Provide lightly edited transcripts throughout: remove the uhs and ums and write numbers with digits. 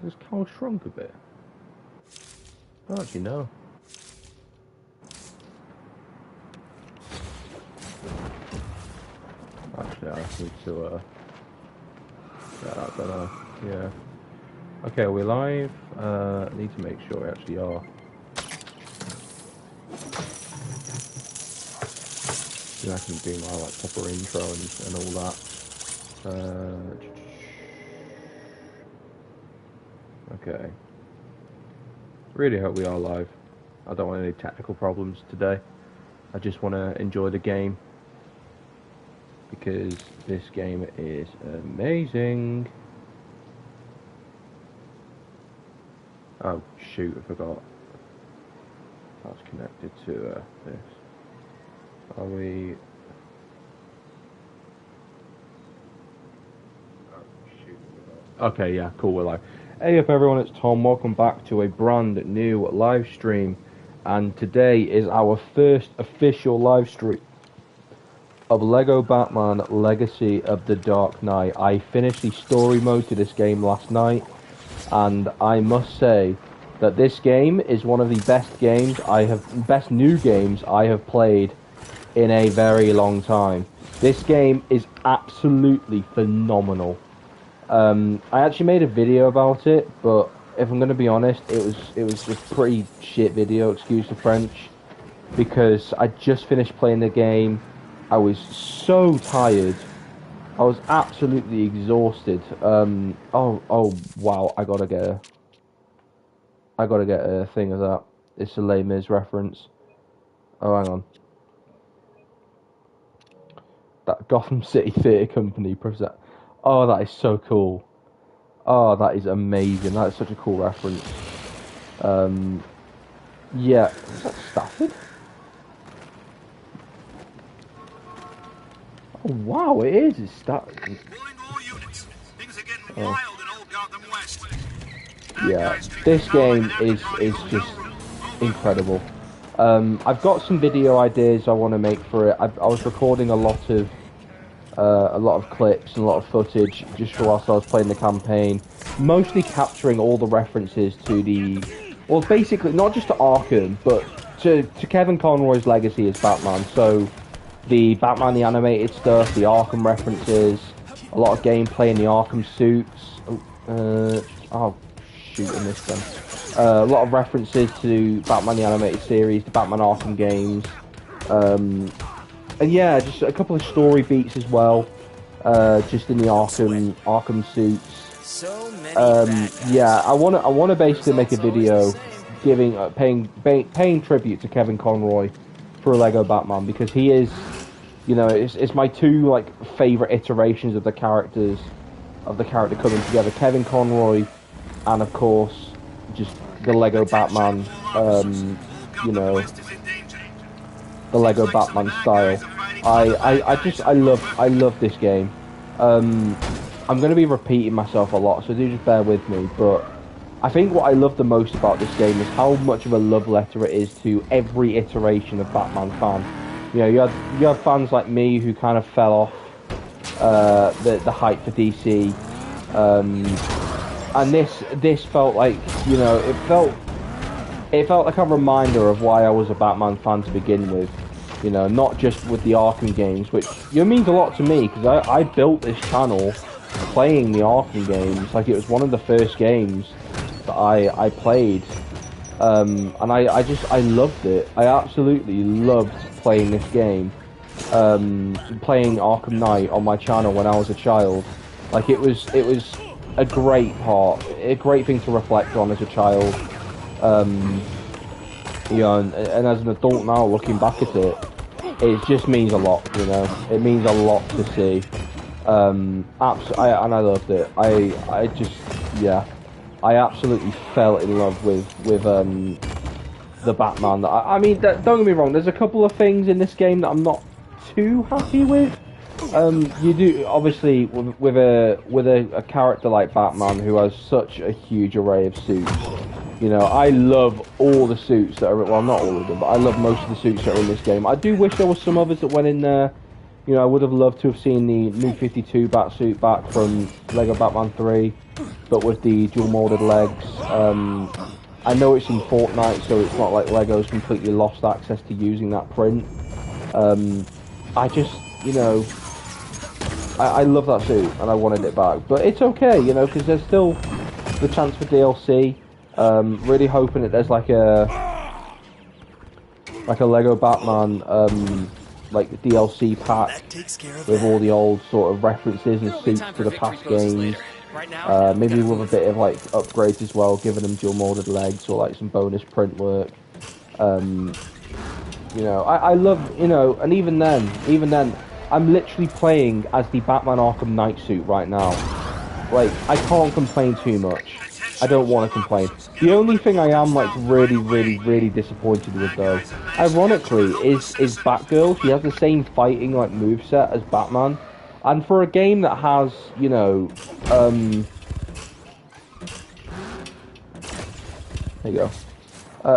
This cow shrunk a bit. I don't actually know. Actually, I need to, I don't know. Yeah. Okay, are we live? I need to make sure we actually are. Then I can do my like proper intro and all that. Okay. Really hope we are live. I don't want any technical problems today. I just want to enjoy the game. Because this game is amazing. Oh shoot, I forgot. That's connected to this. Are we... Oh shoot, okay, yeah, cool, we're live. Hey up everyone, it's Tom. Welcome back to a brand new live stream. And today is our first official live stream of Lego Batman Legacy of the Dark Knight. I finished the story mode to this game last night, and I must say that this game is one of the best new games I have played in a very long time. This game is absolutely phenomenal. I actually made a video about it, but if I'm going to be honest, it was a pretty shit video, excuse the French, because I just finished playing the game. I was so tired. I was absolutely exhausted. Oh wow! I gotta get a thing of that. It's a Les Mis reference. Oh, hang on. That Gotham City Theatre Company present. Oh, that is so cool. Oh, that is amazing. That is such a cool reference. Yeah. Is that Stafford? Oh, wow, it is. It's Stafford. Yeah, this game is just incredible. I've got some video ideas I want to make for it. I was recording a lot of clips and a lot of footage just whilst I was playing the campaign, mostly capturing all the references to well, basically not just to Arkham, but to Kevin Conroy's legacy as Batman. So the Batman the animated stuff, the Arkham references, a lot of gameplay in the Arkham suits. Oh shoot, I missed them. A lot of references to Batman the animated series, the Batman Arkham games. And yeah, just a couple of story beats as well, just in the Arkham suits. Yeah, I want to basically make a video paying tribute to Kevin Conroy for Lego Batman, because he is, you know, it's my two like favorite iterations of the character coming together. Kevin Conroy, and of course, just the Lego Batman. You know, the Lego Batman style. I love this game. I'm going to be repeating myself a lot, so do just bear with me, but I think what I love the most about this game is how much of a love letter it is to every iteration of Batman fan. You know, you have fans like me who kind of fell off the hype for DC, and this felt like, you know, it felt like a reminder of why I was a Batman fan to begin with. You know, not just with the Arkham games, which, you know, means a lot to me, because I built this channel playing the Arkham games. Like, it was one of the first games that I played, and I loved it. I absolutely loved playing this game, playing Arkham Knight on my channel when I was a child. Like, it was a great thing to reflect on as a child. You know, and as an adult now, looking back at it, it just means a lot, you know. It means a lot to see. And I loved it. I just, yeah, I absolutely fell in love with the Batman. I mean, don't get me wrong, there's a couple of things in this game that I'm not too happy with. You do, obviously, with a character like Batman who has such a huge array of suits. You know, I love all the suits that are, well, not all of them, but I love most of the suits that are in this game. I do wish there was some others that went in there You know, I would have loved to have seen the New 52 Batsuit back from Lego Batman 3, but with the dual molded legs. I know it's in Fortnite, so it's not like Lego's completely lost access to using that print. I just, you know, I love that suit and I wanted it back, but it's okay, you know, because there's still the chance for DLC. Really hoping that there's like a Lego Batman like DLC pack with all the old sort of references and suits to the past games. Maybe with a bit of like upgrades as well, giving them dual molded legs or like some bonus print work. You know, I love, you know, and even then, I'm literally playing as the Batman Arkham Knight suit right now. Like, I can't complain too much. I don't want to complain. The only thing I am, like, really disappointed with, though, ironically, is Batgirl. She has the same fighting, like, moveset as Batman. And for a game that has, you know, there you go.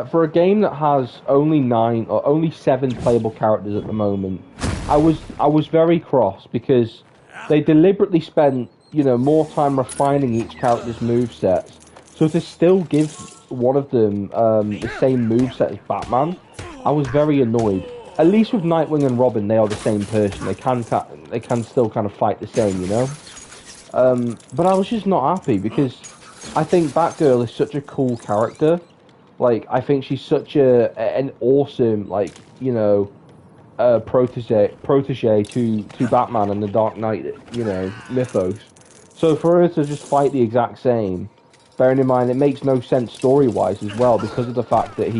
For a game that has only 7 playable characters at the moment, I was very cross because they deliberately spent, you know, more time refining each character's movesets. So to still give one of them the same moveset as Batman, I was very annoyed. At least with Nightwing and Robin, they are the same person. They can still kind of fight the same, you know. But I was just not happy because I think Batgirl is such a cool character. Like, I think she's such an awesome, like, you know, protege to Batman and the Dark Knight, you know, mythos. So for her to just fight the exact same, bearing in mind it makes no sense story-wise as well because of the fact that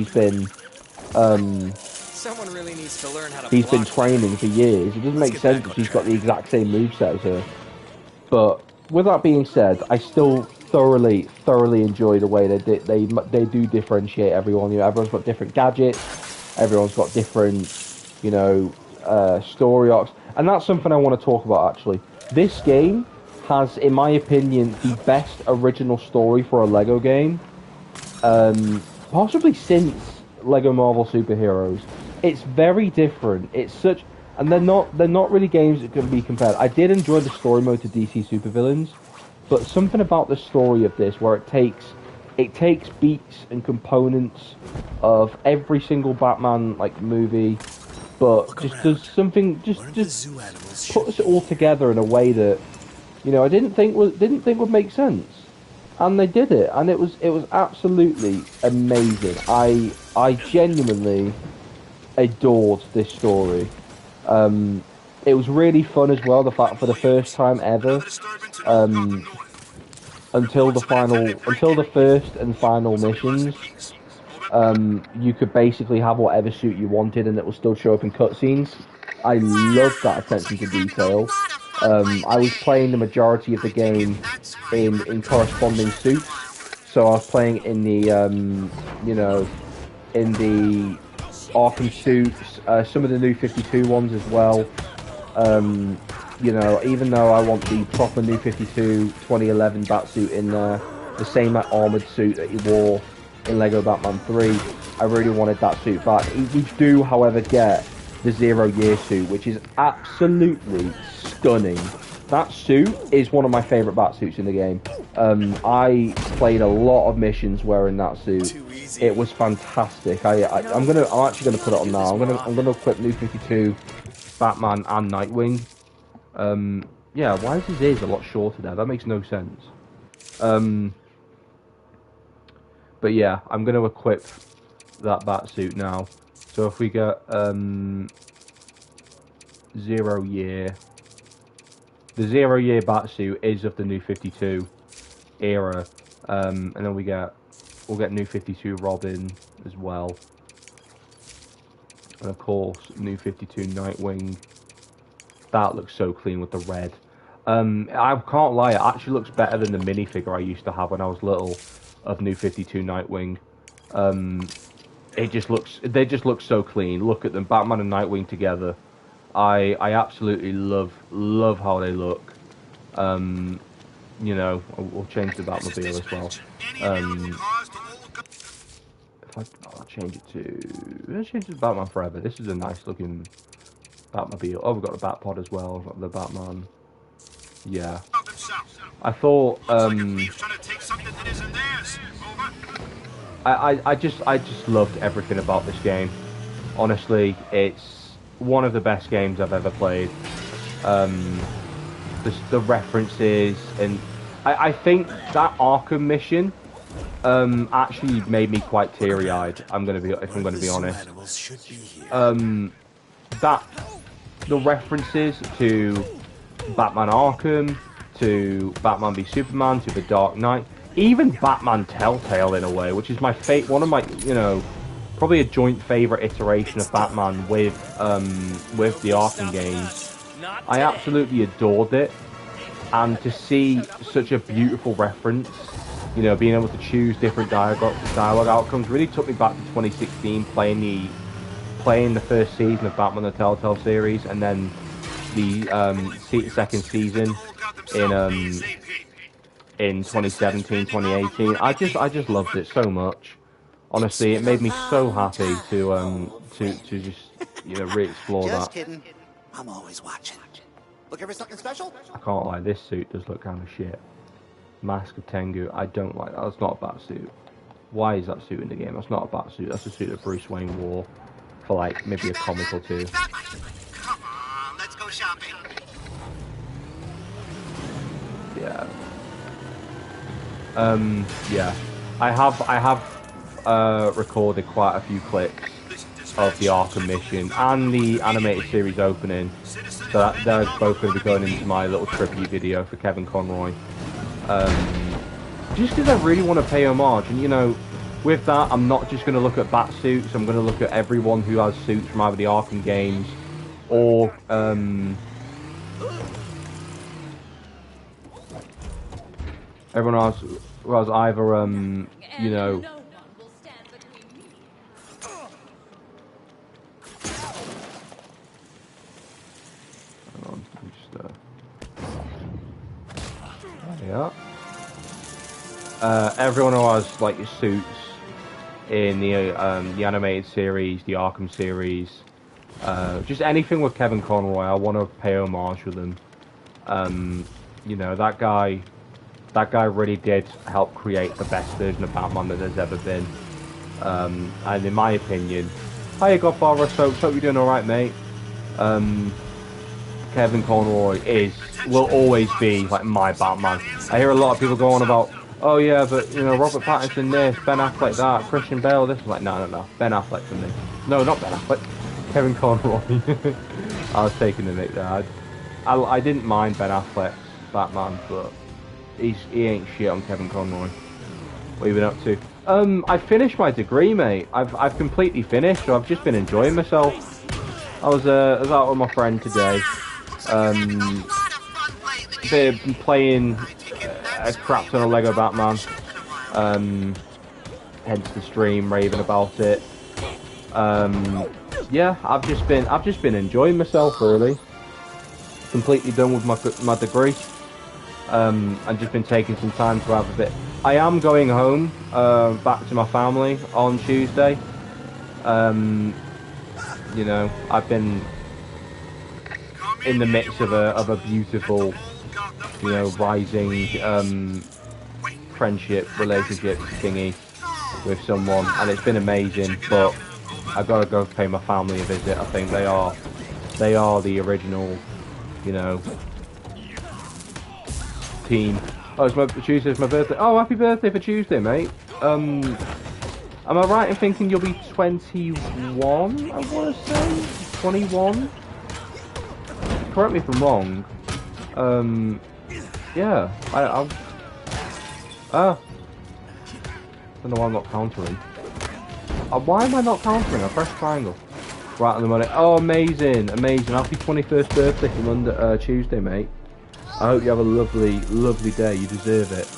Someone really needs to learn how to he's been training for years. It doesn't make sense that she's got the exact same moveset as her. But with that being said, I still thoroughly enjoy the way they do differentiate everyone. You know, everyone's got different gadgets, everyone's got different, you know, story arcs, and that's something I want to talk about actually. This game has, in my opinion, the best original story for a Lego game, possibly since Lego Marvel Superheroes. It's very different. It's such, and they're not really games that can be compared. I did enjoy the story mode to DC Supervillains, but something about the story of this where it takes beats and components of every single Batman like movie, but just does something, just puts it all together in a way that, you know, I didn't think would make sense, and they did it, and it was absolutely amazing. I genuinely adored this story. It was really fun as well. The fact for the first time ever, until the first and final missions, you could basically have whatever suit you wanted, and it will still show up in cutscenes. I loved that attention to detail. I was playing the majority of the game in corresponding suits, so I was playing in the you know, in the Arkham suits, some of the new 52 ones as well. You know, even though I want the proper new 52 2011 Batsuit in there, the same armoured suit that he wore in Lego Batman 3, I really wanted that suit back. We do, however, get the 0 Year suit, which is absolutely stunning. That suit is one of my favourite Batsuits in the game. I played a lot of missions wearing that suit. It was fantastic. I'm actually gonna put it on now. I'm gonna equip New 52, Batman, and Nightwing. Yeah, why is his ears a lot shorter there? That makes no sense. But yeah, I'm gonna equip that Batsuit now. So if we get 0 Year, the 0 Year Batsuit is of the New 52 era, and then we'll get New 52 Robin as well, and of course New 52 Nightwing. That looks so clean with the red. I can't lie, it actually looks better than the minifigure I used to have when I was little of New 52 Nightwing. They just look so clean. Look at them, Batman and Nightwing together. I absolutely love how they look. You know, we'll change the Batmobile as well. I'll change it to Batman Forever. This is a nice looking Batmobile. Oh, we've got the Batpod as well. We've got the Batman. Yeah. I thought, I just loved everything about this game. Honestly, it's one of the best games I've ever played. The references, and I think that Arkham mission actually made me quite teary-eyed. If I'm gonna be honest. That the references to Batman Arkham, to Batman v Superman, to The Dark Knight, even Batman Telltale in a way, which is one of my, probably a joint favorite iteration of Batman with the Arkham games. I absolutely adored it, and to see such a beautiful reference, being able to choose different dialogue outcomes really took me back to 2016, playing the first season of Batman the Telltale series, and then the second season in 2017, 2018. I just loved it so much. Honestly, it made me so happy to just re-explore that. Just kidding. I'm always watching. Looking for something special? I can't lie, this suit does look kind of shit. Mask of Tengu, I don't like that. That's not a bat suit. Why is that suit in the game? That's not a bat suit. That's a suit that Bruce Wayne wore for like maybe a comic or two. Come on, let's go shopping. Yeah. Yeah. I have recorded quite a few clips of the Arkham mission and the animated series opening, so they're both going to be going into my little tribute video for Kevin Conroy. Just because I really want to pay homage, and with that, I'm not just going to look at bat suits. I'm going to look at everyone who has suits from either the Arkham games or everyone else who has either yeah. Everyone who has like suits in the animated series, the Arkham series, just anything with Kevin Conroy, I want to pay homage with him. That guy really did help create the best version of Batman that there's ever been. And in my opinion, hiya Godfather, so hope you're doing alright, mate. Kevin Conroy will always be like my Batman. I hear a lot of people go on about, oh yeah, but Robert Pattinson this, Ben Affleck that, Christian Bale this. I'm like, no, Ben Affleck for me. No, not Ben Affleck. Kevin Conroy. I was taking the mic there. I didn't mind Ben Affleck's Batman, but he ain't shit on Kevin Conroy. What have you been up to? I finished my degree, mate. I've completely finished, so I've just been enjoying myself. I was out with my friend today. Been playing a crap ton of Lego Batman. Hence the stream, raving about it. Yeah, I've just been enjoying myself really. Completely done with my degree. And just been taking some time to have a bit. I am going home back to my family on Tuesday. I've been in the midst of a beautiful, rising friendship, relationship thingy with someone, and it's been amazing. But I gotta go pay my family a visit. I think they are the original, team. Oh, Tuesday's my birthday. Oh, happy birthday for Tuesday, mate. Am I right in thinking you'll be 21? I want to say 21. Correct me if I'm wrong. Yeah, I don't know why I'm not countering. Why am I not countering? I pressed triangle. Right on the money. Oh, amazing. Happy 21st birthday for Tuesday, mate. I hope you have a lovely, lovely day. You deserve it.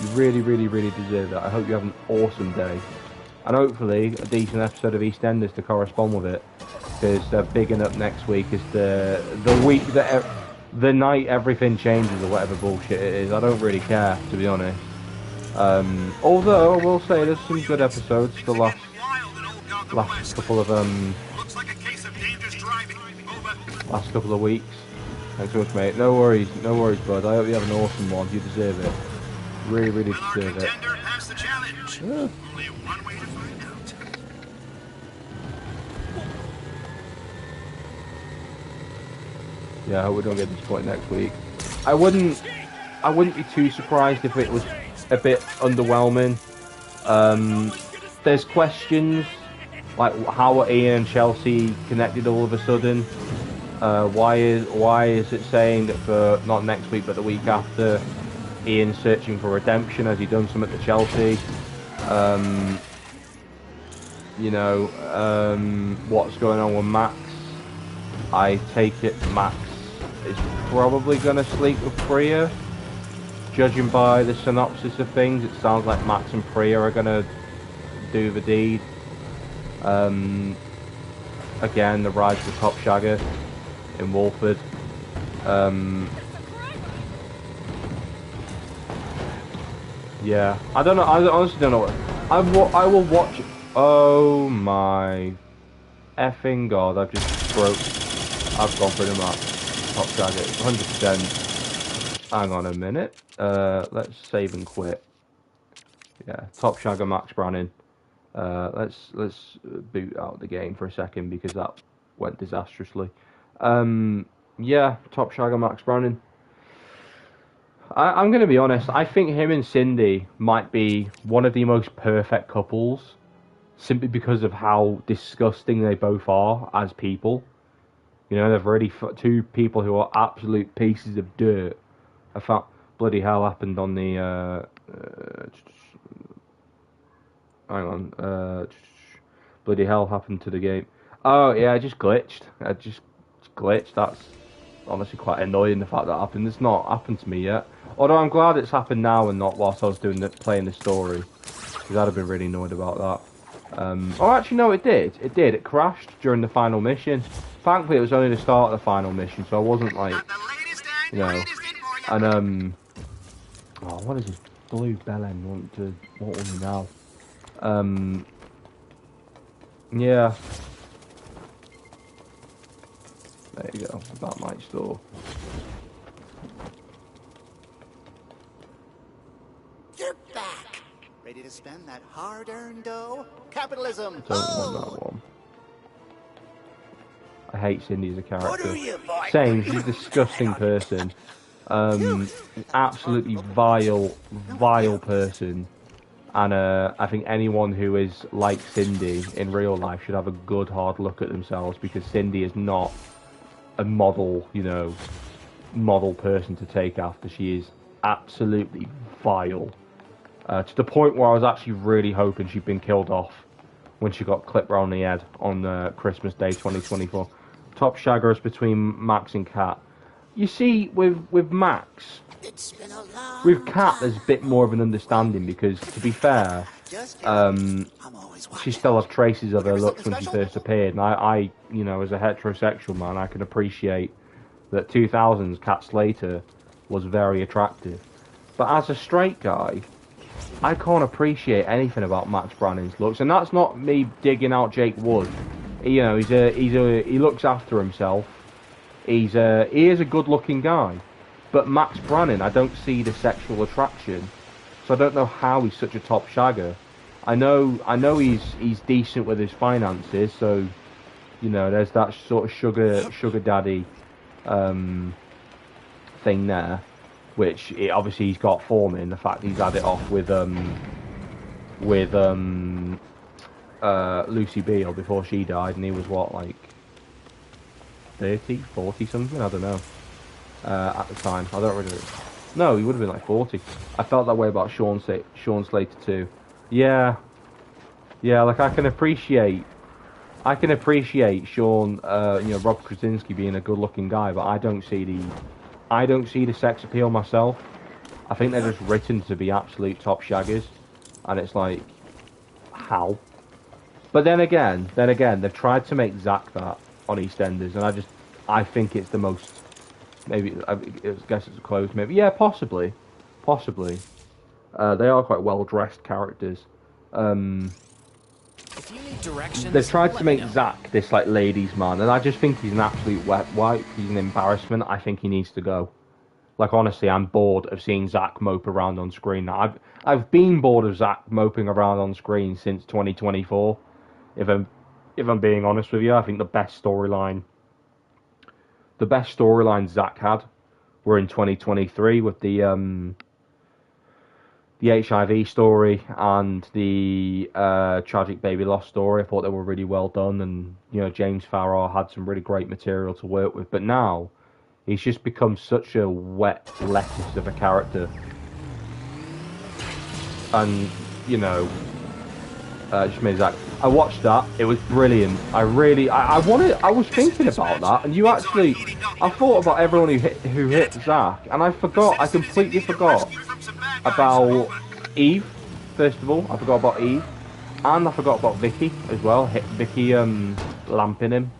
You really, really, really deserve it. I hope you have an awesome day. And hopefully a decent episode of EastEnders to correspond with it. Because they're bigging up next week is the week that the night everything changes or whatever bullshit it is. I don't really care, to be honest. Although I will say there's some good episodes. The last couple of Looks like a case of dangerous driving. Over. last couple of weeks. Thanks so much, mate. No worries, bud. I hope you have an awesome one. You deserve it. Really, really deserve it. Yeah. Only one way to find out. Yeah, I hope we don't get disappointed next week. I wouldn't be too surprised if it was a bit underwhelming. There's questions like how are Ian and Chelsea connected all of a sudden? Why is it saying that for not next week but the week after, Ian's searching for redemption? Has he done something to Chelsea? What's going on with Max? I take it Max is probably going to sleep with Priya. Judging by the synopsis of things, it sounds like Max and Priya are going to do the deed. Again, the rise of the top shagger in Wolford. Yeah, I don't know. I honestly don't know what I will watch. Oh my effing god! I've gone through the map. Top shagger, 100%. Hang on a minute. Let's save and quit. Yeah, top shagger Max Brannan. Let's boot out the game for a second because that went disastrously. Yeah, top shagger Max Brannan. I'm going to be honest. I think him and Cindy might be one of the most perfect couples, simply because of how disgusting they both are as people. You know, they're really two people who are absolute pieces of dirt. I thought bloody hell happened on the. Hang on. Bloody hell happened to the game. Oh yeah, I just glitched. I just glitched. That's honestly quite annoying, the fact that happened. It's not happened to me yet. Although I'm glad it's happened now and not whilst I was playing the story. Because I'd have been really annoyed about that. Oh, actually, no, it did. It did. It crashed during the final mission. Thankfully, it was only the start of the final mission, so I wasn't like, you know. And oh, what does this blue bellend want me now? Yeah. There you go. That might store. You're back. Ready to spend that hard-earned dough? Capitalism. I don't want that one. I hate Cindy as a character. What are you, boy? Same, she's a disgusting person. Absolutely vile person. And I think anyone who is like Cindy in real life should have a good hard look at themselves, because Cindy is not a model, model person to take after. She is absolutely vile. To the point where I was actually really hoping she'd been killed off when she got clipped round the head on Christmas Day 2024. Top shaggers between Max and Kat. You see, with Max, with Kat, there's a bit more of an understanding because, to be fair, she still has traces of her looks when she first appeared, and I, as a heterosexual man, I can appreciate that 2000s Kat Slater was very attractive. But as a straight guy, I can't appreciate anything about Max Brannan's looks, and that's not me digging out Jake Wood. He looks after himself. He is a good-looking guy, but Max Brannan, I don't see the sexual attraction, so I don't know how he's such a top shagger. I know he's decent with his finances, so there's that sort of sugar daddy thing there, which obviously he's got for me. The fact he's had it off with Lucy Beale before she died, and he was what, like 30, 40 something, I don't know, at the time. I don't really. No, he would have been like 40. I felt that way about Sean Slater too. Yeah, like I can appreciate Sean, Rob Krasinski being a good-looking guy, but I don't see the sex appeal myself. I think they're just written to be absolute top shaggers, and it's like, how? But then again, they've tried to make Zack that on EastEnders, and I think it's the most, maybe, I guess it's close, maybe, yeah, possibly. They are quite well-dressed characters. If you need directions, they've tried to let me make know. Zach this like ladies' man, and I just think he's an absolute wet wipe. He's an embarrassment. I think he needs to go. Like honestly, I'm bored of seeing Zach mope around on screen. I've been bored of Zach moping around on screen since 2024. If I'm being honest with you, I think the best storyline Zach had were in 2023 with the HIV story and the tragic baby loss story. I thought they were really well done, and James Farrar had some really great material to work with. But now he's just become such a wet lettuce of a character, and just made Zach. I watched that. It was brilliant. I was thinking about that, and I thought about everyone who hit Zach, and I completely forgot about Eve. First of all, I forgot about Eve, and I forgot about Vicky as well. Vicky lamping him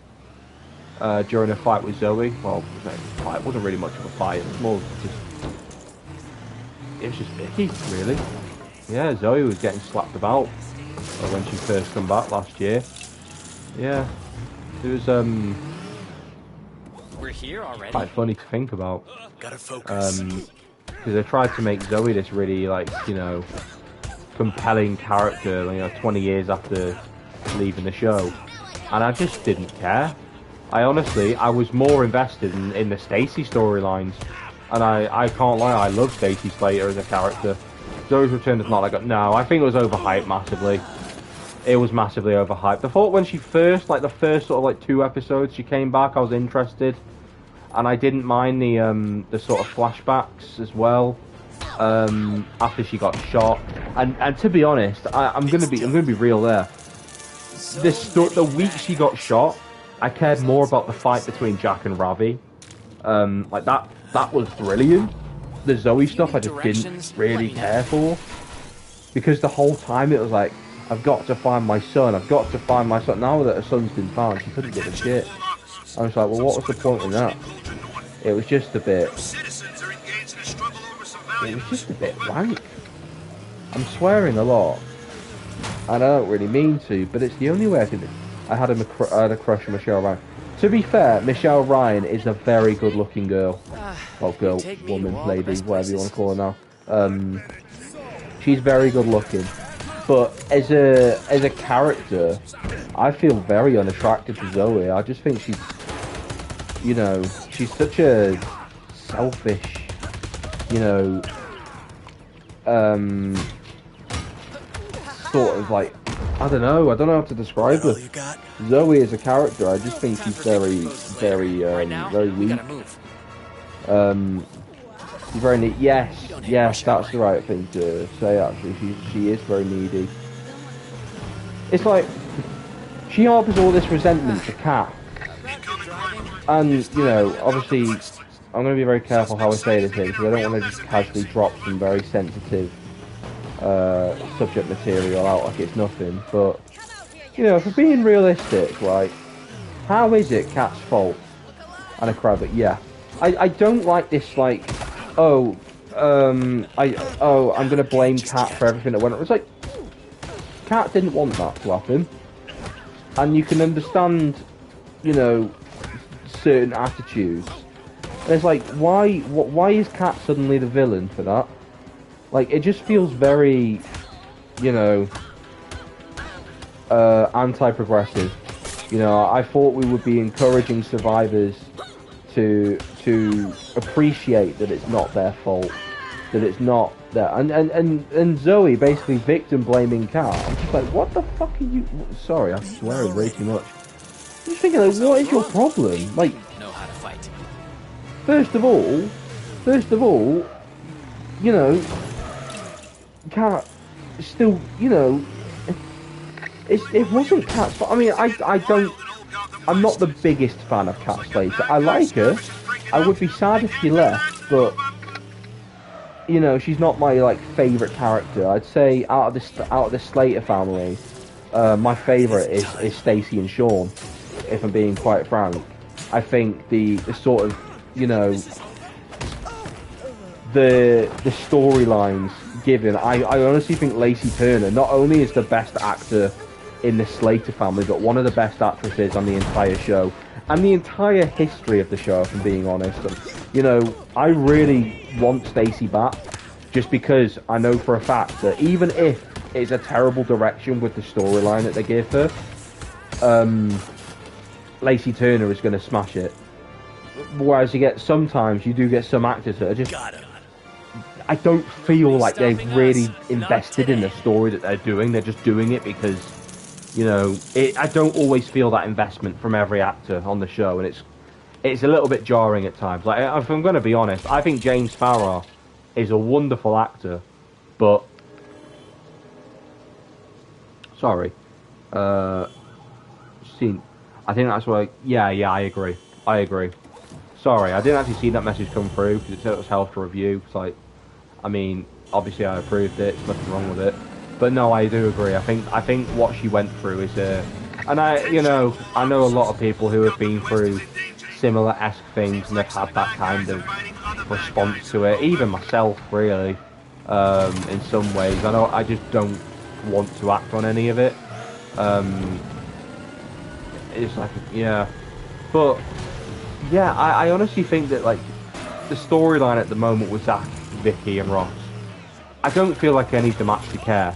during a fight with Zoe. Well, it wasn't really much of a fight. It was just Vicky, really. Yeah, Zoe was getting slapped about when she first come back last year. Yeah, it was We're here already. quite funny to think about. Gotta focus. Because they tried to make Zoe this really compelling character, 20 years after leaving the show, and I just didn't care. I was more invested in the Stacy storylines, and I can't lie, I love Stacy Slater as a character. Zoe's Return is not no, I think it was overhyped massively. It was massively overhyped. I thought when she first, the first sort of 2 episodes she came back, I was interested. And I didn't mind the sort of flashbacks as well after she got shot. And to be honest, I'm gonna be real there. The week she got shot, I cared more about the fight between Jack and Ravi. That was brilliant. The Zoe stuff I just didn't really care for, because the whole time it was like, I've got to find my son. I've got to find my son. Now that her son's been found, she couldn't give a shit. I was like, well, what was the point in that? It was just a bit. It was just a bit wank. I'm swearing a lot, and I don't really mean to, but it's the only way I could. I had a crush on Michelle Ryan. To be fair, Michelle Ryan is a very good-looking girl. Well, girl, woman, lady, whatever you want to call her now. She's very good-looking, but as a character, I feel very unattracted to Zoe. I just think she's such a selfish, sort of I don't know how to describe her. Zoe as a character, I just think she's very weak. She's very neat. Yes, that's the right thing to say. Actually, she is very needy. It's like she harbors all this resentment to Kat, and obviously, I'm going to be very careful how I say this here, because I don't want to just casually drop some very sensitive subject material out like it's nothing. But if we're being realistic, how is it Kat's fault? And a crowd, but yeah, I don't like this I'm gonna blame Kat for everything that went on. It's like, Kat didn't want that to happen, and you can understand, certain attitudes. And it's like, why is Kat suddenly the villain for that? It just feels very, anti-progressive. I thought we would be encouraging survivors to appreciate that it's not their fault, that it's not their... And Zoe basically victim blaming Kat. I'm just like, what the fuck are you... Sorry, I'm swearing way too much. I'm just thinking, what is your problem? Know how to fight. First of all, Kat still, it wasn't Kat's fault. I mean, I'm not the biggest fan of Kat Slater. I like her. I would be sad if she left, but she's not my favorite character. I'd say out of the Slater family, my favorite is Stacy and Sean. If I'm being quite frank, I think the sort of the storylines given. I honestly think Lacey Turner not only is the best actor in the Slater family, but one of the best actresses on the entire show, and the entire history of the show, if I'm being honest. And, you know, I really want Stacey back, just because I know for a fact that even if it's a terrible direction with the storyline that they give her, Lacey Turner is going to smash it. Whereas sometimes you do get some actors that are just, I don't feel like they've really invested in the story that they're doing. They're just doing it because, you know, I don't always feel that investment from every actor on the show, and it's a little bit jarring at times. Like, if I'm going to be honest, I think James Farrar is a wonderful actor, but sorry, I think that's why. Yeah, I agree. Sorry, I didn't actually see that message come through because it said it was held for review. It's like, I mean, obviously I approved it. There's nothing wrong with it. But no, I do agree. I think what she went through is and I know a lot of people who have been through similar-esque things and they've had that kind of response to it. Even myself, really, in some ways. I just don't want to act on any of it. It's like, yeah, but yeah, I honestly think that, like, the storyline at the moment with Zach, Vicky, and Ross, I don't feel like any of them actually care.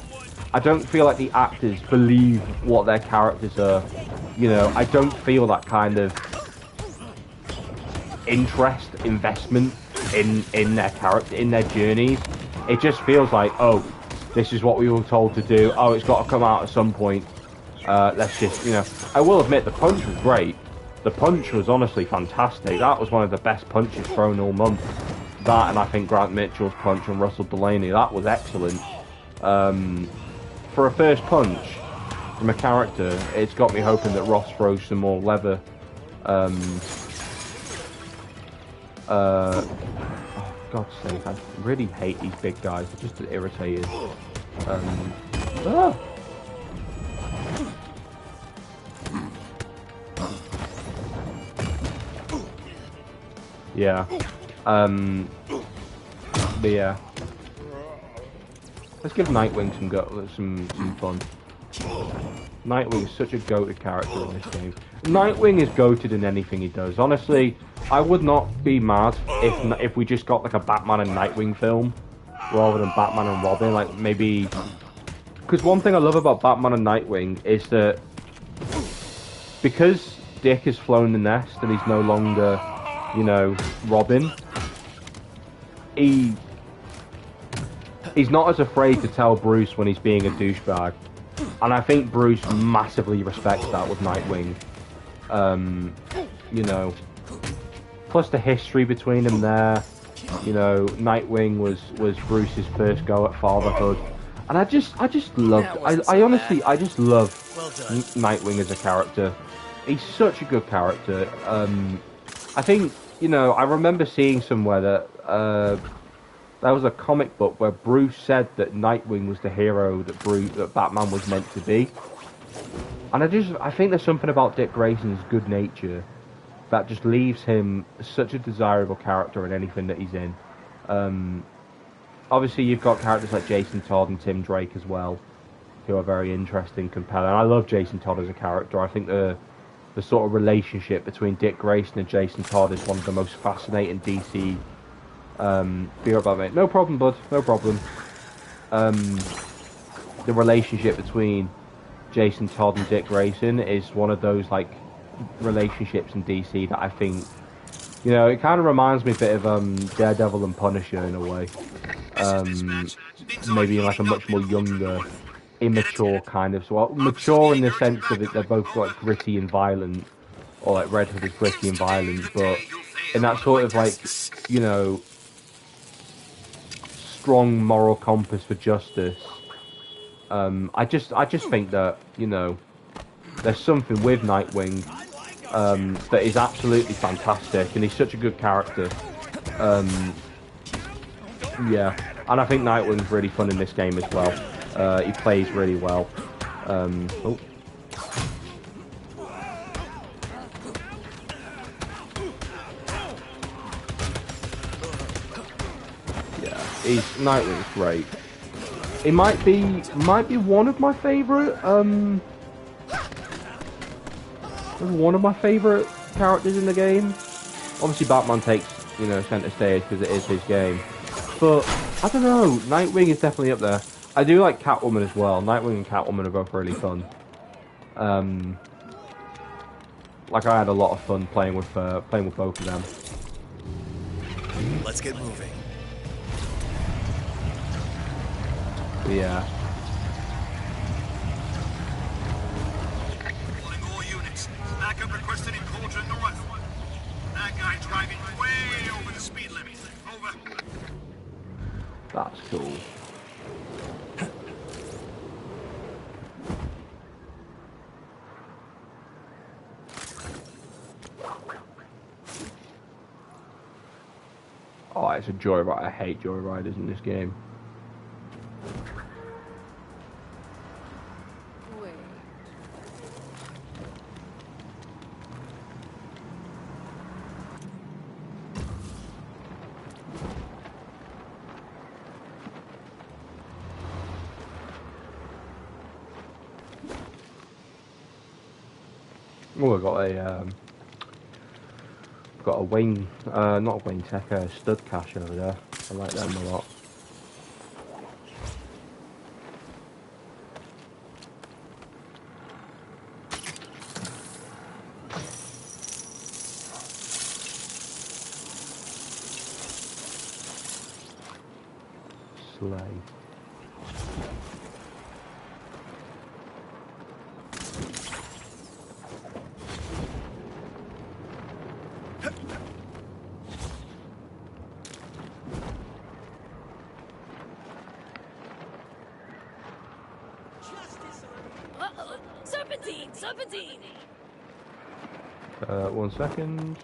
I don't feel like the actors believe what their characters are. You know, I don't feel that kind of investment in their character, in their journeys. It just feels like, oh, this is what we were told to do. Oh, it's got to come out at some point. Let's just, you know. I will admit, the punch was great. The punch was honestly fantastic. That was one of the best punches thrown all month. That, and I think Grant Mitchell's punch on Russell Delaney, that was excellent. For a first punch from a character, it's got me hoping that Ross throws some more leather. Oh, God's sake, I really hate these big guys. They're just irritated. Yeah. But yeah. Let's give Nightwing some fun. Nightwing is such a goated character in this game. Nightwing is goated in anything he does. Honestly, I would not be mad if we just got like a Batman and Nightwing film rather than Batman and Robin. Like, maybe, because one thing I love about Batman and Nightwing is that because Dick has flown the nest and he's no longer, you know, Robin, he's not as afraid to tell Bruce when he's being a douchebag. And I think Bruce massively respects that with Nightwing. You know, plus the history between them there. You know, Nightwing was Bruce's first go at fatherhood. And I just loved, I honestly just love Nightwing as a character. He's such a good character. I think, you know, I remember seeing somewhere that there was a comic book where Bruce said that Nightwing was the hero that Batman was meant to be. And I think there's something about Dick Grayson's good nature that just leaves him such a desirable character in anything that he's in. Obviously, you've got characters like Jason Todd and Tim Drake as well, who are very interesting, compelling. I love Jason Todd as a character. I think the sort of relationship between Dick Grayson and Jason Todd is one of the most fascinating DC. Be right back, mate. No problem, bud. No problem. The relationship between Jason Todd and Dick Grayson is one of those, like, relationships in DC that I think, you know, it kind of reminds me a bit of Daredevil and Punisher in a way. Maybe in like a much more younger, immature kind of, well, mature in the sense of it, they're both like gritty and violent, or like Red Hood is gritty and violent, but in that sort of, like, you know, strong moral compass for justice. I just think that, you know, there's something with Nightwing that is absolutely fantastic, and he's such a good character. Yeah, and I think Nightwing's really fun in this game as well. He plays really well. Oh. Nightwing's great. It might be one of my favourite one of my favourite characters in the game. Obviously, Batman takes, you know, centre stage because it is his game. But I don't know, Nightwing is definitely up there. I do like Catwoman as well. Nightwing and Catwoman are both really fun. Like I had a lot of fun playing with both of them. Let's get moving. But yeah. Calling all units. Backup requested in Cauldron North. That guy driving way over the speed limit. Over. That's cool. Oh, it's a joyride. I hate joyriders in this game. Wait. Oh, I got a Wayne, not a Wayne Tech, a stud cache over there. I like them a lot. Slay. Serpentine! Serpentine! 1 second.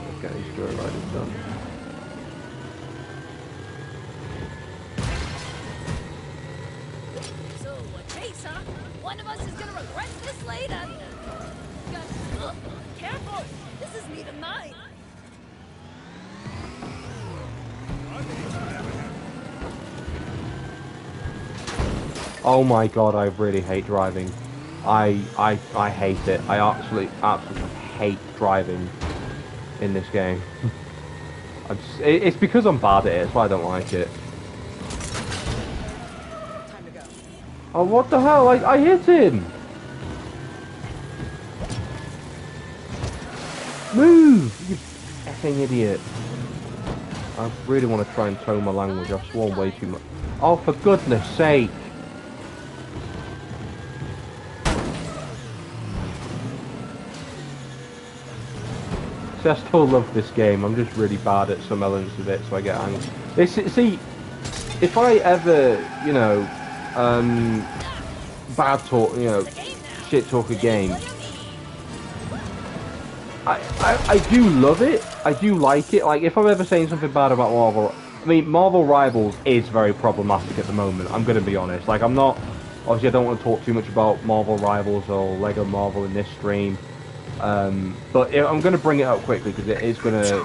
Let's get these joyriders done. So, a chase, huh? One of us is gonna regret this later. Careful! This is meat of mine. Oh my god, I really hate driving. I hate it. I absolutely hate driving in this game. It's because I'm bad at it, that's why I don't like it. Time to go. Oh, what the hell? I hit him! Move! You effing idiot. I really want to try and tone my language. I've sworn way too much. Oh, for goodness sake! See, I still love this game. I'm just really bad at some elements of it, so I get angry. See, if I ever, you know, bad talk, you know, shit talk a game, I do love it. I do like it. Like, if I'm ever saying something bad about Marvel, I mean, Marvel Rivals is very problematic at the moment. I'm going to be honest. Like, I'm not, obviously I don't want to talk too much about Marvel Rivals or Lego Marvel in this stream. But I'm going to bring it up quickly because it is going to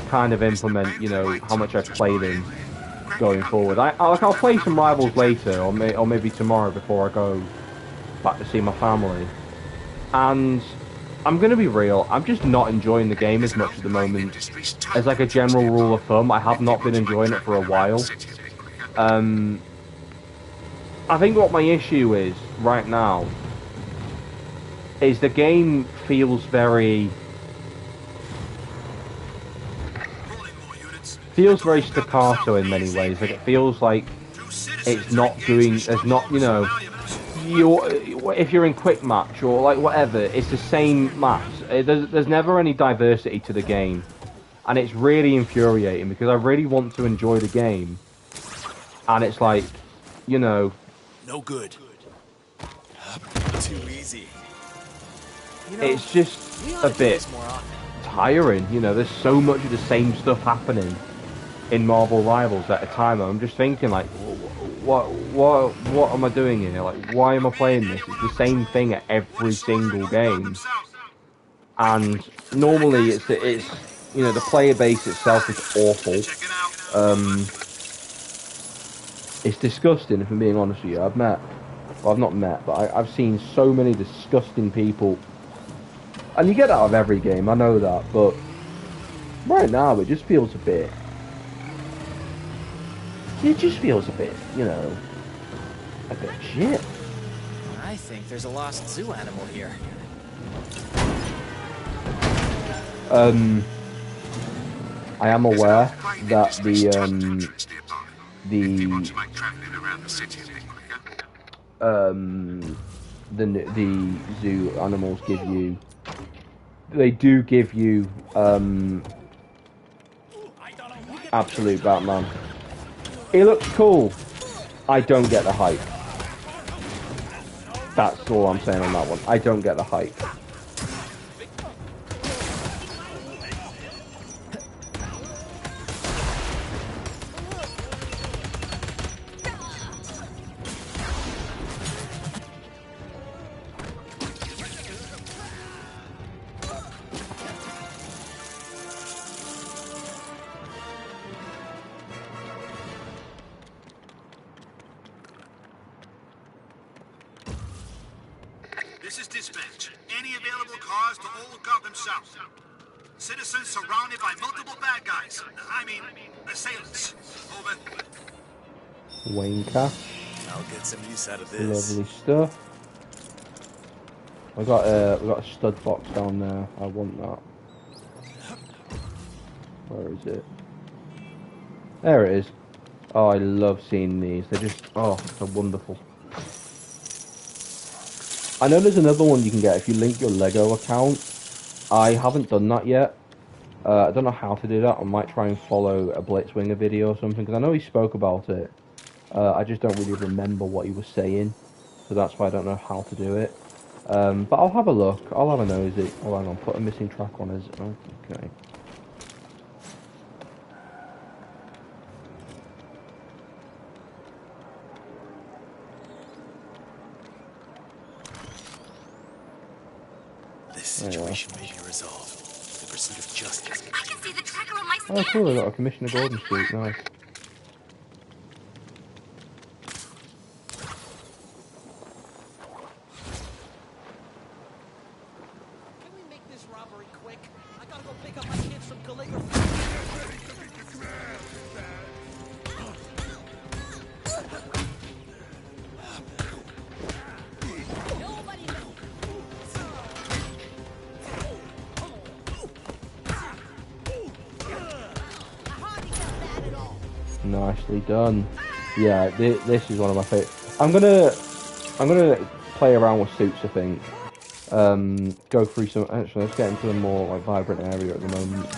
kind of implement, you know, how much I play them going forward. I'll play some Rivals later, or maybe tomorrow before I go back to see my family. And I'm going to be real, I'm just not enjoying the game as much at the moment. As like a general rule of thumb, I have not been enjoying it for a while. I think what my issue is right now is the game feels very staccato in many ways. Like, it feels like it's not doing, there's not, you know, if you're in quick match or like whatever, it's the same match. There's never any diversity to the game, and it's really infuriating because I really want to enjoy the game, and it's like, you know, No good. Too easy. You know, it's just we ought a to do bit this more often. tiring. You know, there's so much of the same stuff happening in Marvel Rivals at a time. I'm just thinking, like, what am I doing here? Like, why am I playing this? It's the same thing at every single game. And normally it's you know, the player base itself is awful. It's disgusting, if I'm being honest with you. I've met well, I've not met, but I've seen so many disgusting people. And you get that out of every game, I know that, but right now it just feels a bit... It just feels a bit, you know, a bit shit. I think there's a lost zoo animal here. I am aware that the zoo animals give you, they do give you absolute Batman. It looks cool. I don't get the hype. That's all I'm saying on that one. I don't get the hype. This is dispatch. Any available cars to Old Gotham South. Citizens surrounded by multiple bad guys. I mean, assailants. Over. Wayne Cash. I'll get some use out of this. Lovely stuff. We got a stud box down there. I want that. Where is it? There it is. Oh, I love seeing these. They're just, oh, they're wonderful. I know there's another one you can get if you link your Lego account. I haven't done that yet. I don't know how to do that. I might try and follow a Blitzwinger video or something, because I know he spoke about it. I just don't really remember what he was saying, so that's why I don't know how to do it. But I'll have a look. I'll have a nosy. Oh, hang on. Put a missing track on his... Okay. This situation may be resolved. The pursuit of justice. I can see the tracker on my scan. Oh, cool. I got a Commissioner Gordon suit. Nice. Can we make this robbery quick? I gotta go pick up my kids from calligraphy. Nobody knows. I hardly got that at all. Nicely done. Yeah, this is one of my favorites. I'm gonna play around with suits, I think. Go through some. Actually, let's get into a more like vibrant area at the moment.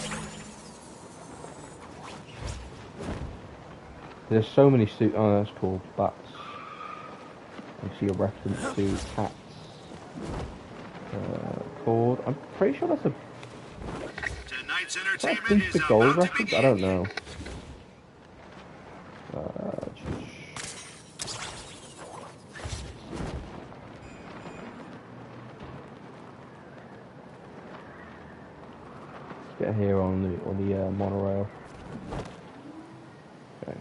There's so many suits. Oh, that's cool. Bats. I see a reference to cats. Called. I'm pretty sure that's a. Tonight's Is that a entertainment Boost is the Gold about to reference? begin. I don't know. Let's get here on the monorail. Okay.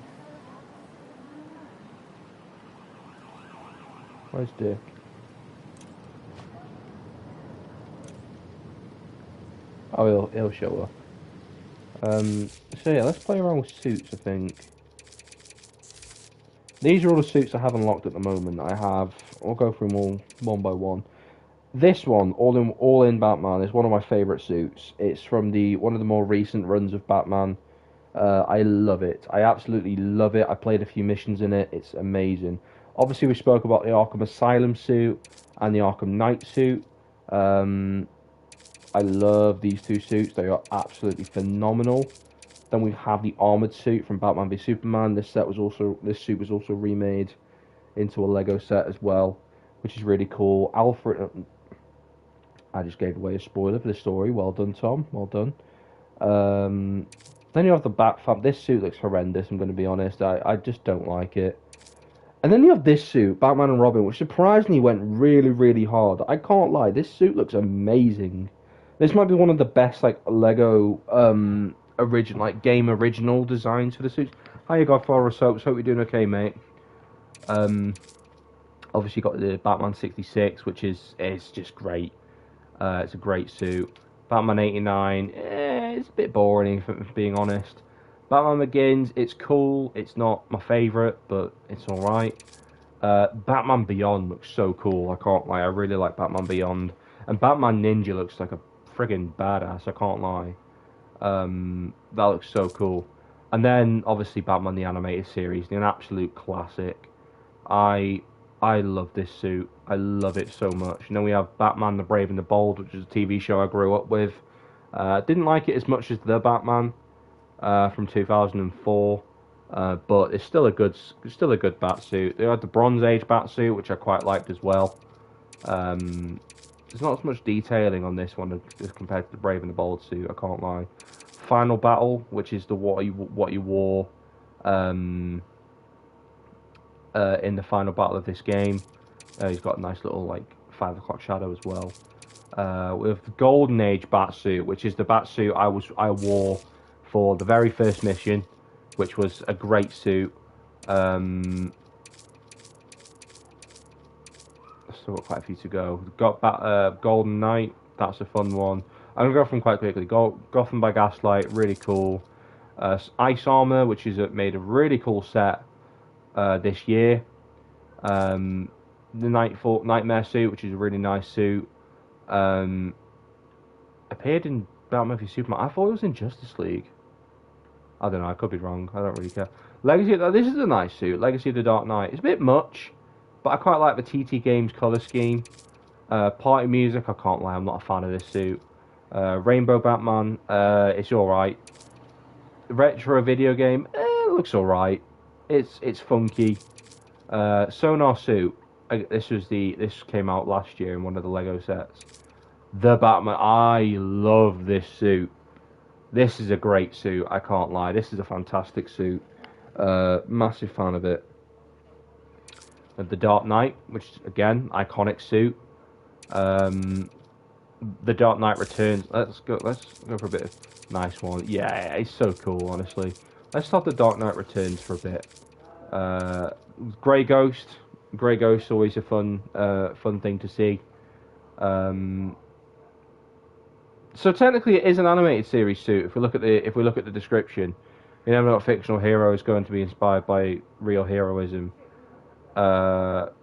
Where's Dick? Oh, he'll show up. So yeah, let's play around with suits, I think. These are all the suits I have unlocked at the moment. I'll go through them all one by one. This one, all in Batman, is one of my favourite suits. It's from one of the more recent runs of Batman. I love it. I absolutely love it. I played a few missions in it. It's amazing. Obviously, we spoke about the Arkham Asylum suit and the Arkham Knight suit. I love these two suits. They are absolutely phenomenal. Then we have the armored suit from Batman v Superman. This suit was also remade into a Lego set as well, which is really cool. Alfred, I just gave away a spoiler for the story. Well done, Tom. Well done. Then you have the Batfab. This suit looks horrendous, I'm going to be honest. I just don't like it. And then you have this suit, Batman and Robin, which surprisingly went really, really hard. I can't lie. This suit looks amazing. This might be one of the best like Lego game original designs for the suits. Hiya, Godfather Soaps. Hope you're doing okay, mate. Obviously, got the Batman 66, which is just great. It's a great suit. Batman 89, it's a bit boring, if being honest. Batman Begins, it's cool. It's not my favourite, but it's alright. Batman Beyond looks so cool. I can't lie. I really like Batman Beyond. And Batman Ninja looks like a friggin' badass. I can't lie. That looks so cool. And then, obviously, Batman the Animated Series, an absolute classic. I love this suit. I love it so much. And then we have Batman the Brave and the Bold, which is a TV show I grew up with. Didn't like it as much as The Batman from 2004, but it's still a good bat suit. They had the Bronze Age bat suit, which I quite liked as well. There's not as much detailing on this one as compared to the Brave and the Bold suit. I can't lie. Final Battle, which is the what you wore in the final battle of this game. He's got a nice little like 5 o'clock shadow as well. With the Golden Age Batsuit, which is the Batsuit I wore for the very first mission, which was a great suit. Still got quite a few to go. Got Golden Knight, that's a fun one. I'm gonna go from quite quickly. Gotham by Gaslight, really cool. Ice Armor, which is made a really cool set this year. The Nightmare suit, which is a really nice suit. Appeared in Batman v Superman. I thought it was in Justice League. I don't know. I could be wrong. I don't really care. Legacy. This is a nice suit. Legacy of the Dark Knight. It's a bit much, but I quite like the TT Games color scheme. Party music. I can't lie. I'm not a fan of this suit. Rainbow Batman. It's all right. Retro video game. It looks all right. It's funky. Sonar suit. This came out last year in one of the Lego sets. The Batman. I love this suit. This is a great suit. I can't lie. This is a fantastic suit. Massive fan of it. And the Dark Knight, which again iconic suit. The Dark Knight Returns. Let's go for a bit of nice one. Yeah, it's so cool. Honestly, let's start the Dark Knight Returns for a bit. Grey Ghost. Grey Ghost always a fun thing to see. So technically, it is an animated series suit. If we look at the description, you never know what fictional hero is going to be inspired by real heroism.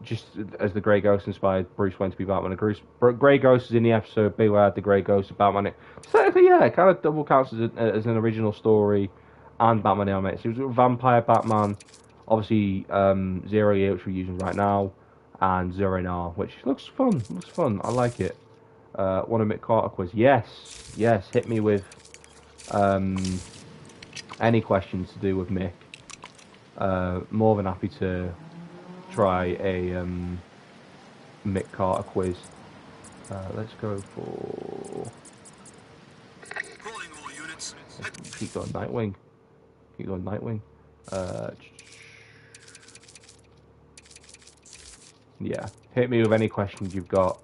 Just as the Grey Ghost inspired Bruce Wayne to be Batman. Grey Ghost is in the episode Beware the Grey Ghost of Batman. So technically, yeah, it kind of double counts as an original story and Batman animated series. Vampire Batman, obviously Zero Year, which we're using right now, and Zero Nar, which looks fun. I like it. Want a Mick Carter quiz? Yes. Hit me with any questions to do with Mick. More than happy to try a Mick Carter quiz. Let's go for. Calling all units. Keep going Nightwing. Yeah. Hit me with any questions you've got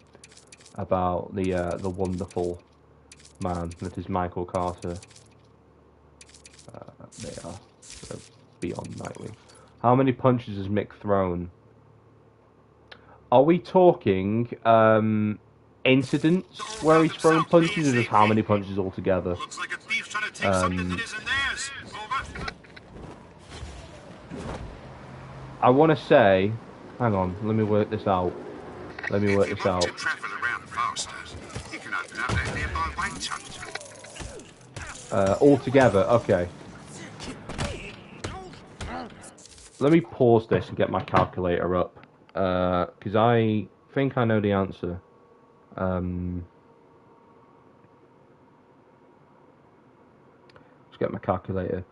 about the wonderful man that is Michael Carter. They are beyond Nightwing. How many punches has Mick thrown? Are we talking incidents where he's thrown punches, or just how many punches altogether? Looks like a thief's trying to take something that isn't theirs. Over. I want to say, hang on, let me work this out. Traffic around fast. You can open up that nearby wine tunnel. Altogether, okay. Let me pause this and get my calculator up, because I think I know the answer. Let's get my calculator.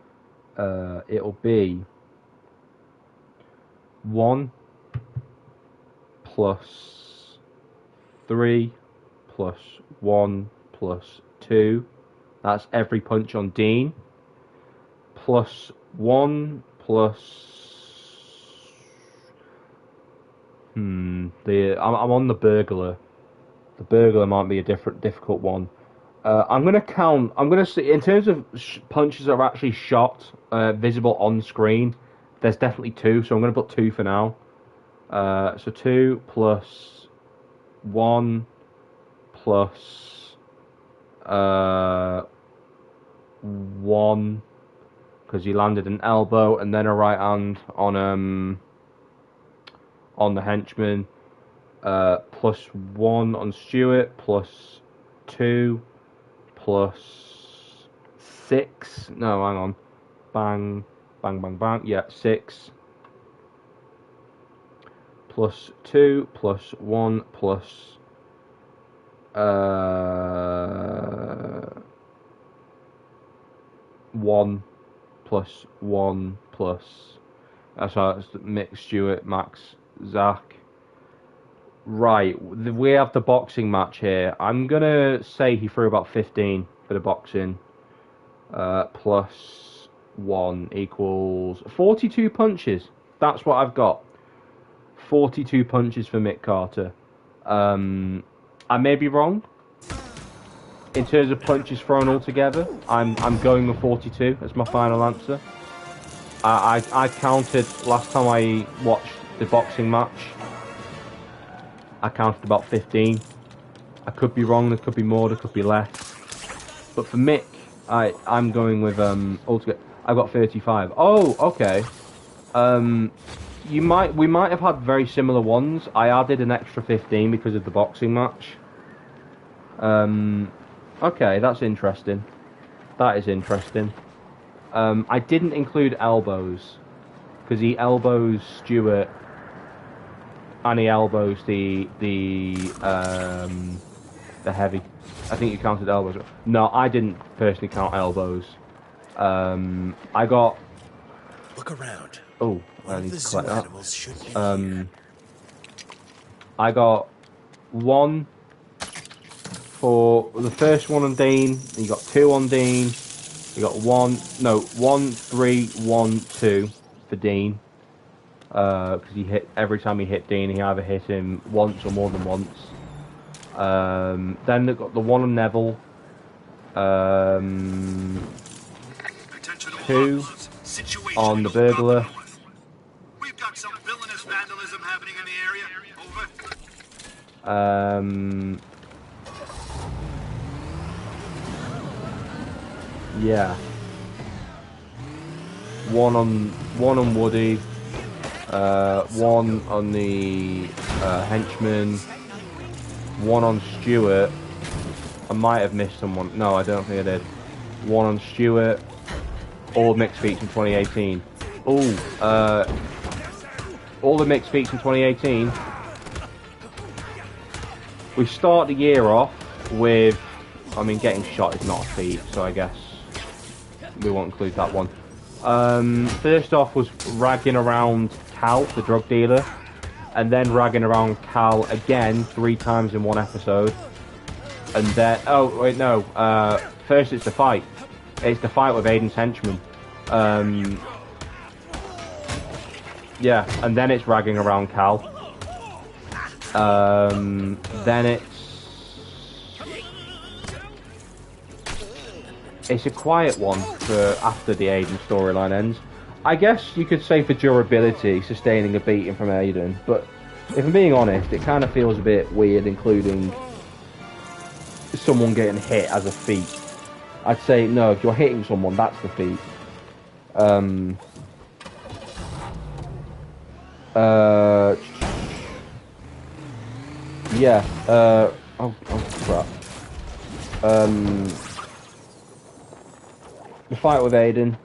It'll be 1 plus 3 plus 1 plus 2. That's every punch on Dean. Plus 1 plus. I'm on the burglar. The burglar might be a difficult one. I'm gonna count. I'm gonna see in terms of punches that are actually shot, visible on screen. There's definitely 2, so I'm gonna put 2 for now. So 2 plus 1 plus 1, because he landed an elbow and then a right hand on the henchman. Plus 1 on Stuart, plus 2, plus 6. No, hang on. Bang, bang, bang, bang. Yeah, 6. Plus 2, plus 1, plus 1, plus 1, plus. That's how it's Mick, Stuart, Max, Zach. Right, we have the boxing match here. I'm gonna say he threw about 15 for the boxing. Plus 1 equals 42 punches. That's what I've got. 42 punches for Mick Carter. I may be wrong. In terms of punches thrown altogether, I'm going with 42 as my final answer. I counted last time I watched the boxing match. I counted about 15. I could be wrong, there could be more, there could be less. But for Mick, I'm going with altogether. I've got 35. Oh, okay. We might have had very similar ones. I added an extra 15 because of the boxing match. Okay, that's interesting. That is interesting. I didn't include elbows because he elbows Stuart. And he elbows the heavy. I think you counted elbows. No, I didn't personally count elbows. I got. Look around. Oh, One I of need the to zoo collect that. animals should be here. I got 1 for the first one on Dean. You got 2 on Dean. You got 1, 3, 1, 2 for Dean. Because he hit every time he hit Dean, he either hit him once or more than once. Then they got the 1 on Neville. 2 on the burglar. We've got some villainous vandalism happening in the area. Over. Yeah. 1 on Woody. 1 on the henchman. 1 on Stuart. I might have missed someone. No, I don't think I did. 1 on Stuart. All mixed feats in 2018. Ooh, all the mixed feats in 2018. We start the year off with, getting shot is not a feat, so I guess we won't include that one. First off was ragging around Cal, the drug dealer, and then ragging around Cal again 3 times in one episode. And then, oh wait, no, first it's the fight. It's the fight with Aiden's henchman. Yeah, and then it's ragging around Cal. Then it's a quiet one for after the Aiden storyline ends. I guess you could say for durability, sustaining a beating from Aiden, but if I'm being honest, it kind of feels a bit weird including someone getting hit as a feat. I'd say no, if you're hitting someone, that's the feat. Yeah, oh crap. The fight with Aiden,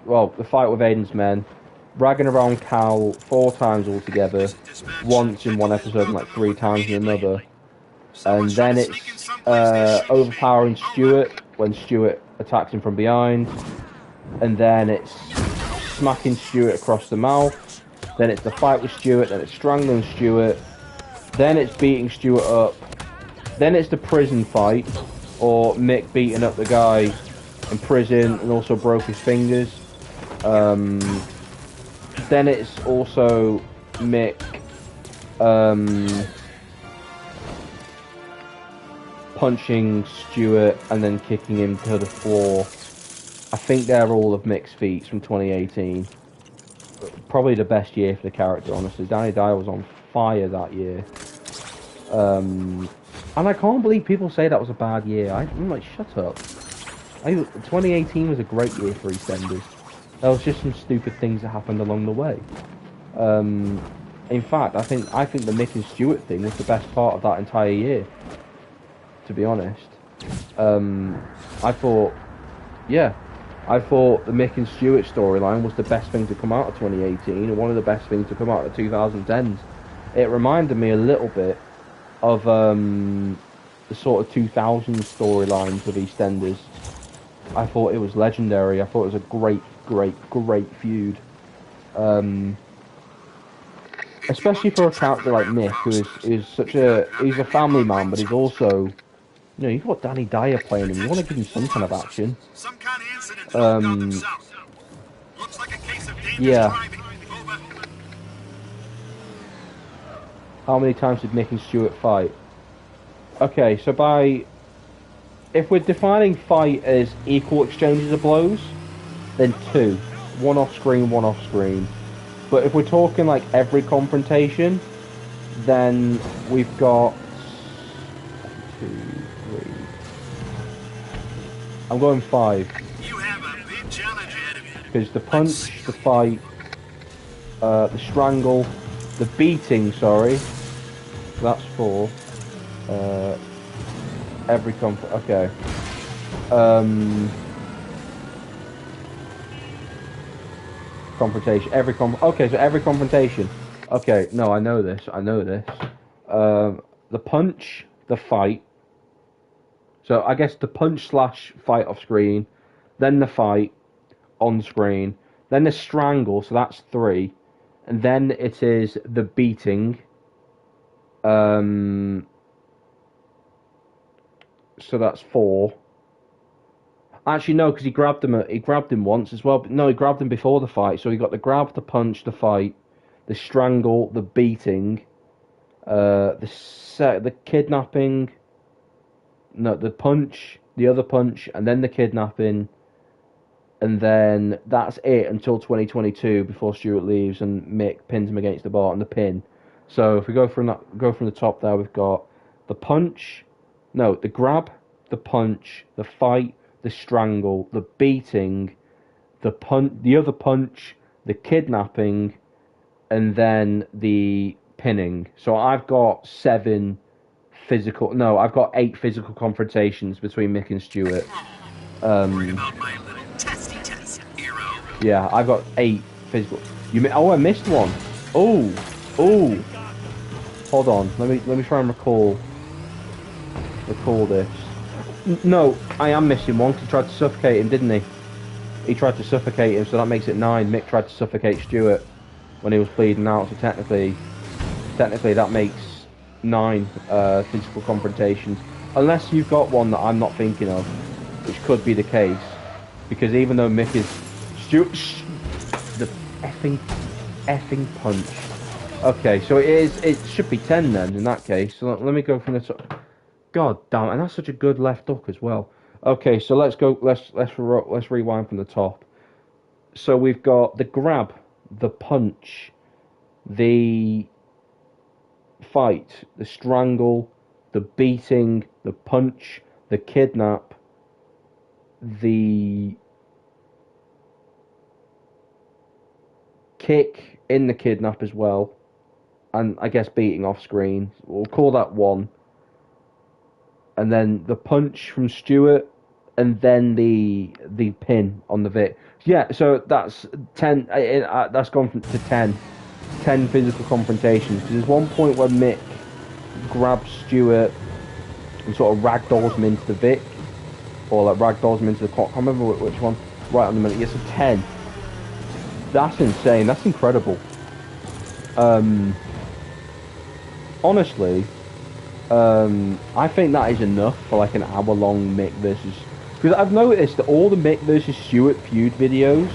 the fight with Aiden's men, ragging around Cal 4 times altogether, once in one episode and like 3 times in another. And then it's overpowering Stuart when Stuart attacks him from behind. And then it's smacking Stuart across the mouth. Then it's the fight with Stuart, then it's strangling Stuart. Then it's beating Stuart up. Then it's the prison fight, or Mick beating up the guy in prison and also broke his fingers. Then it's also Mick punching Stuart and then kicking him to the floor. I think they're all of Mick's feats from 2018. probably the best year for the character, honestly. Danny Dyer was on fire that year. And I can't believe people say that was a bad year. I'm like, shut up. 2018 was a great year for EastEnders. There was just some stupid things that happened along the way. In fact, I think the Mick and Stewart thing was the best part of that entire year. To be honest, I thought the Mick and Stewart storyline was the best thing to come out of 2018 and one of the best things to come out of the 2010s. It reminded me a little bit of the sort of 2000s storylines of EastEnders. I thought it was legendary. I thought it was a great feud. Especially for a character like Mick, who is he's a family man, but he's also, you've got Danny Dyer playing him. You want to give him some kind of action. Some kind of incident in Old Gotham South. Looks like a case of dangerous Yeah. driving. Over. How many times did Mick and Stewart fight? Okay, so if we're defining fight as equal exchanges of blows, then 2. One off screen, one off screen. But if we're talking like every confrontation, then we've got 2, 3. I'm going 5. You have a big challenge ahead of you. Because the punch, the fight, the strangle, the beating, sorry. That's 4. Every okay. Confrontation. Okay, so every confrontation. Okay, no, I know this. The punch, the fight. So I guess the punch / fight off screen, then the fight on screen, then the strangle. So that's 3, and then it is the beating. So that's 4. Actually, no, because he grabbed him once as well. But no, he grabbed him before the fight. So he got the grab, the punch, the fight, the strangle, the beating, the kidnapping. No, the punch, the other punch, and then the kidnapping, and then that's it until 2022 before Stewart leaves and Mick pins him against the bar and the pin. So if we go from the top there, we've got the punch, no, the grab, the punch, the fight, the strangle, the beating, the other punch, the kidnapping, and then the pinning. So I've got 8 physical confrontations between Mick and Stewart. Worried about my little testy test, hero. Yeah, I've got 8 physical. I missed one. Oh. Hold on. Let me try and recall this. No, I am missing one. 'Cause he tried to suffocate him, didn't he? He tried to suffocate him, so that makes it 9. Mick tried to suffocate Stewart when he was bleeding out, so technically that makes 9 physical confrontations. Unless you've got one that I'm not thinking of, which could be the case, because even though Mick is the effing punch. Okay, so it should be 10 then in that case. So let me go from the top. God damn, and that's such a good left hook as well. Okay, so let's rewind from the top. So we've got the grab, the punch, the fight, the strangle, the beating, the punch, the kidnap, the kick in the kidnap as well, and I guess beating off screen. We'll call that 1. And then the punch from Stewart, and then the pin on the Vic. Yeah, so that's 10. That's gone to 10. 10 physical confrontations. Because there's one point where Mick grabs Stewart and sort of ragdolls him into the Vic, or like ragdolls him into the clock. I can't remember which one. Right on the minute. Yes, a 10. That's insane. That's incredible. Honestly. I think that is enough for like an hour-long Mick versus... Because I've noticed that all the Mick versus Stewart feud videos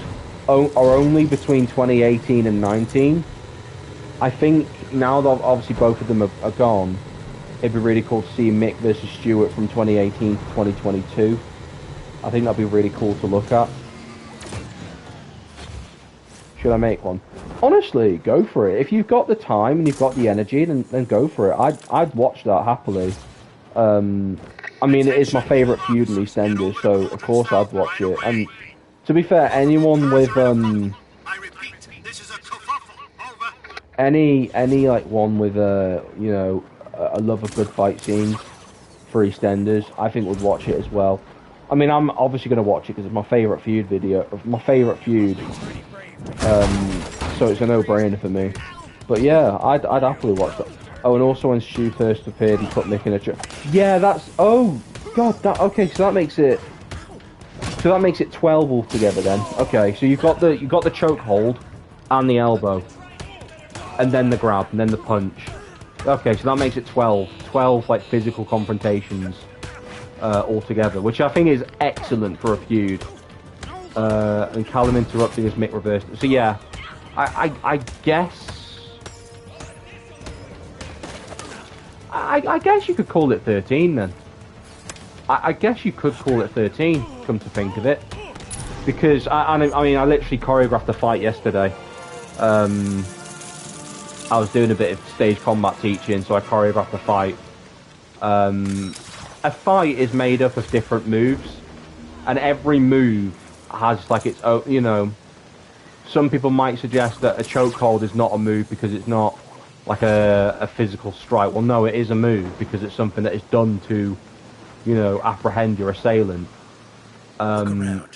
are only between 2018 and 19. I think now that obviously both of them are gone, it'd be really cool to see Mick versus Stewart from 2018 to 2022. I think that'd be really cool to look at. Should I make one? Honestly, go for it. If you've got the time and you've got the energy, then go for it. I'd watch that happily. I mean, it is my favourite feud in EastEnders, so of course I'd watch it. And to be fair, anyone with I repeat, this is a kerfuffle. Over. any like one with a love of good fight scenes for EastEnders, I think would watch it as well. I mean, I'm obviously going to watch it because it's my favourite feud so it's a no-brainer for me. But yeah, I'd happily watch that. Oh, and also when Stu first appeared, he put Mick in a yeah, that's... Oh, God, okay, so that makes it... 12 altogether then. Okay, so you've got the choke hold and the elbow. And then the grab, and then the punch. Okay, so that makes it 12. 12, like, physical confrontations altogether, which I think is excellent for a feud. And Callum interrupting as Mick reversed. So yeah, I guess... I guess you could call it 13 then. I guess you could call it 13, come to think of it. Because, I mean, I literally choreographed a fight yesterday. I was doing a bit of stage combat teaching, so I choreographed a fight. A fight is made up of different moves, and every move has like its own, you know... Some people might suggest that a chokehold is not a move because it's not like a physical strike. Well, no, it is a move because it's something that is done to, you know, apprehend your assailant. One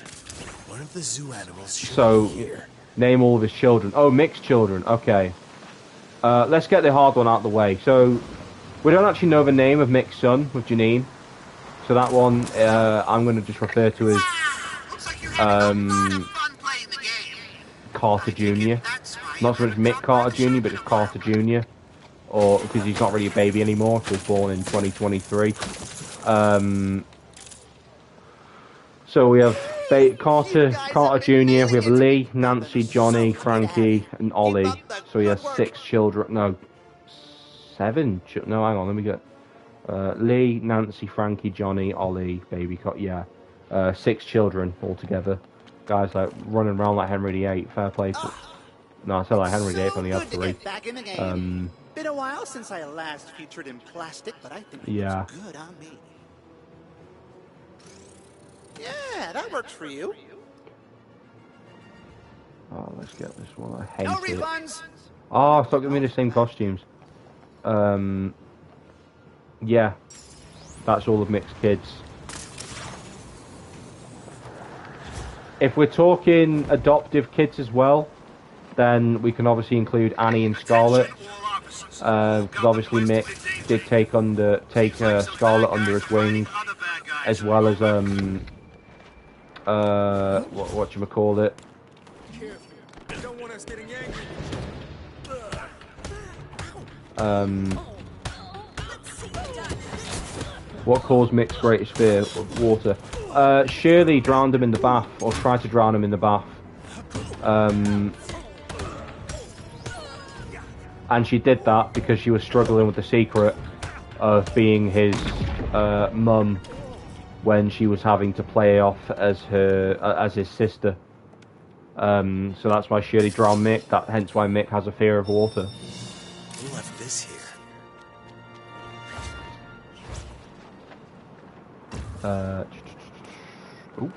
of the zoo animals So, here. Name all of his children. Oh, Mick's children. Okay. Let's get the hard one out of the way. So, we don't actually know the name of Mick's son with Janine. So that one, I'm going to just refer to as Looks like you're having a lot of fun playing the game. Carter Jr. Not so much Mick Carter Jr., but just Carter Jr. Or because he's not really a baby anymore, he was born in 2023. So we have Carter Jr., we have Lee, Nancy, Johnny, Frankie, and Ollie. So he has 6 children. No, 7. No, hang on, let me get... Lee, Nancy, Frankie, Johnny, Ollie, baby, yeah. 6 children altogether. Guys like running around like Henry VIII. Fair play to... No, I said like Henry VIII only had 3. Back in the game. Been a while since I last featured in plastic, but I think it looks good on me. Yeah, that works for you. Oh, let's get this one. I hate No it. refunds. Oh, stop giving me the same costumes. Yeah. That's all of Mick's kids. If we're talking adoptive kids as well, then we can obviously include Annie and Scarlett. Because obviously Mick did take Scarlett under his wing, as well as whatchamacallit. What caused Mick's greatest fear? Water. Shirley drowned him in the bath, or tried to drown him in the bath. And she did that because she was struggling with the secret of being his mum when she was having to play off as his sister. So that's why Shirley drowned Mick. Hence why Mick has a fear of water. Who left this here? Ooh.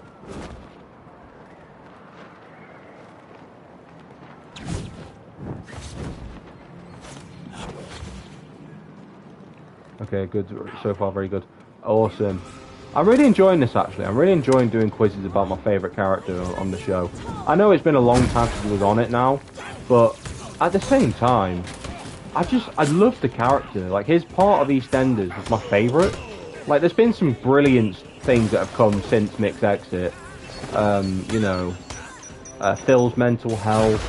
Okay, good. So far, very good. Awesome. I'm really enjoying this, actually. I'm really enjoying doing quizzes about my favourite character on the show. I know it's been a long time since I was on it now, but at the same time, I love the character. Like, his part of EastEnders was my favourite. Like, there's been some brilliant things that have come since Mick's exit. You know, Phil's mental health.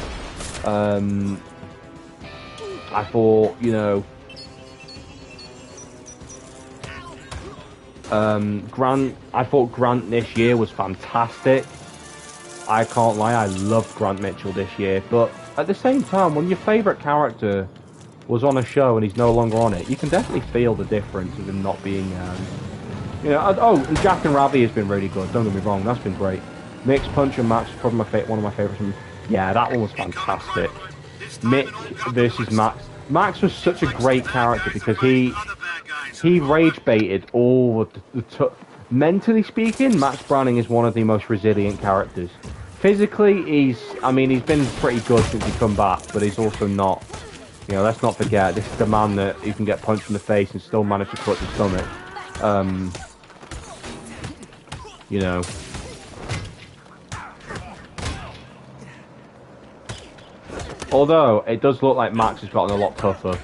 I thought, you know, I thought Grant this year was fantastic. I can't lie, I loved Grant Mitchell this year. But at the same time, when your favourite character was on a show and he's no longer on it, you can definitely feel the difference of him not being, you know. Oh, and Jack and Ravi has been really good. Don't get me wrong, that's been great. Mick's punch and match is probably one of my favourites. Yeah, that one was fantastic. Mick versus Max. Max was such a great character because he rage baited all of mentally speaking, Max Browning is one of the most resilient characters. Physically, he's been pretty good since he come back, but he's also not. You know, let's not forget, this is the man that you can get punched in the face and still manage to clutch his stomach. You know. Although, it does look like Max has gotten a lot tougher.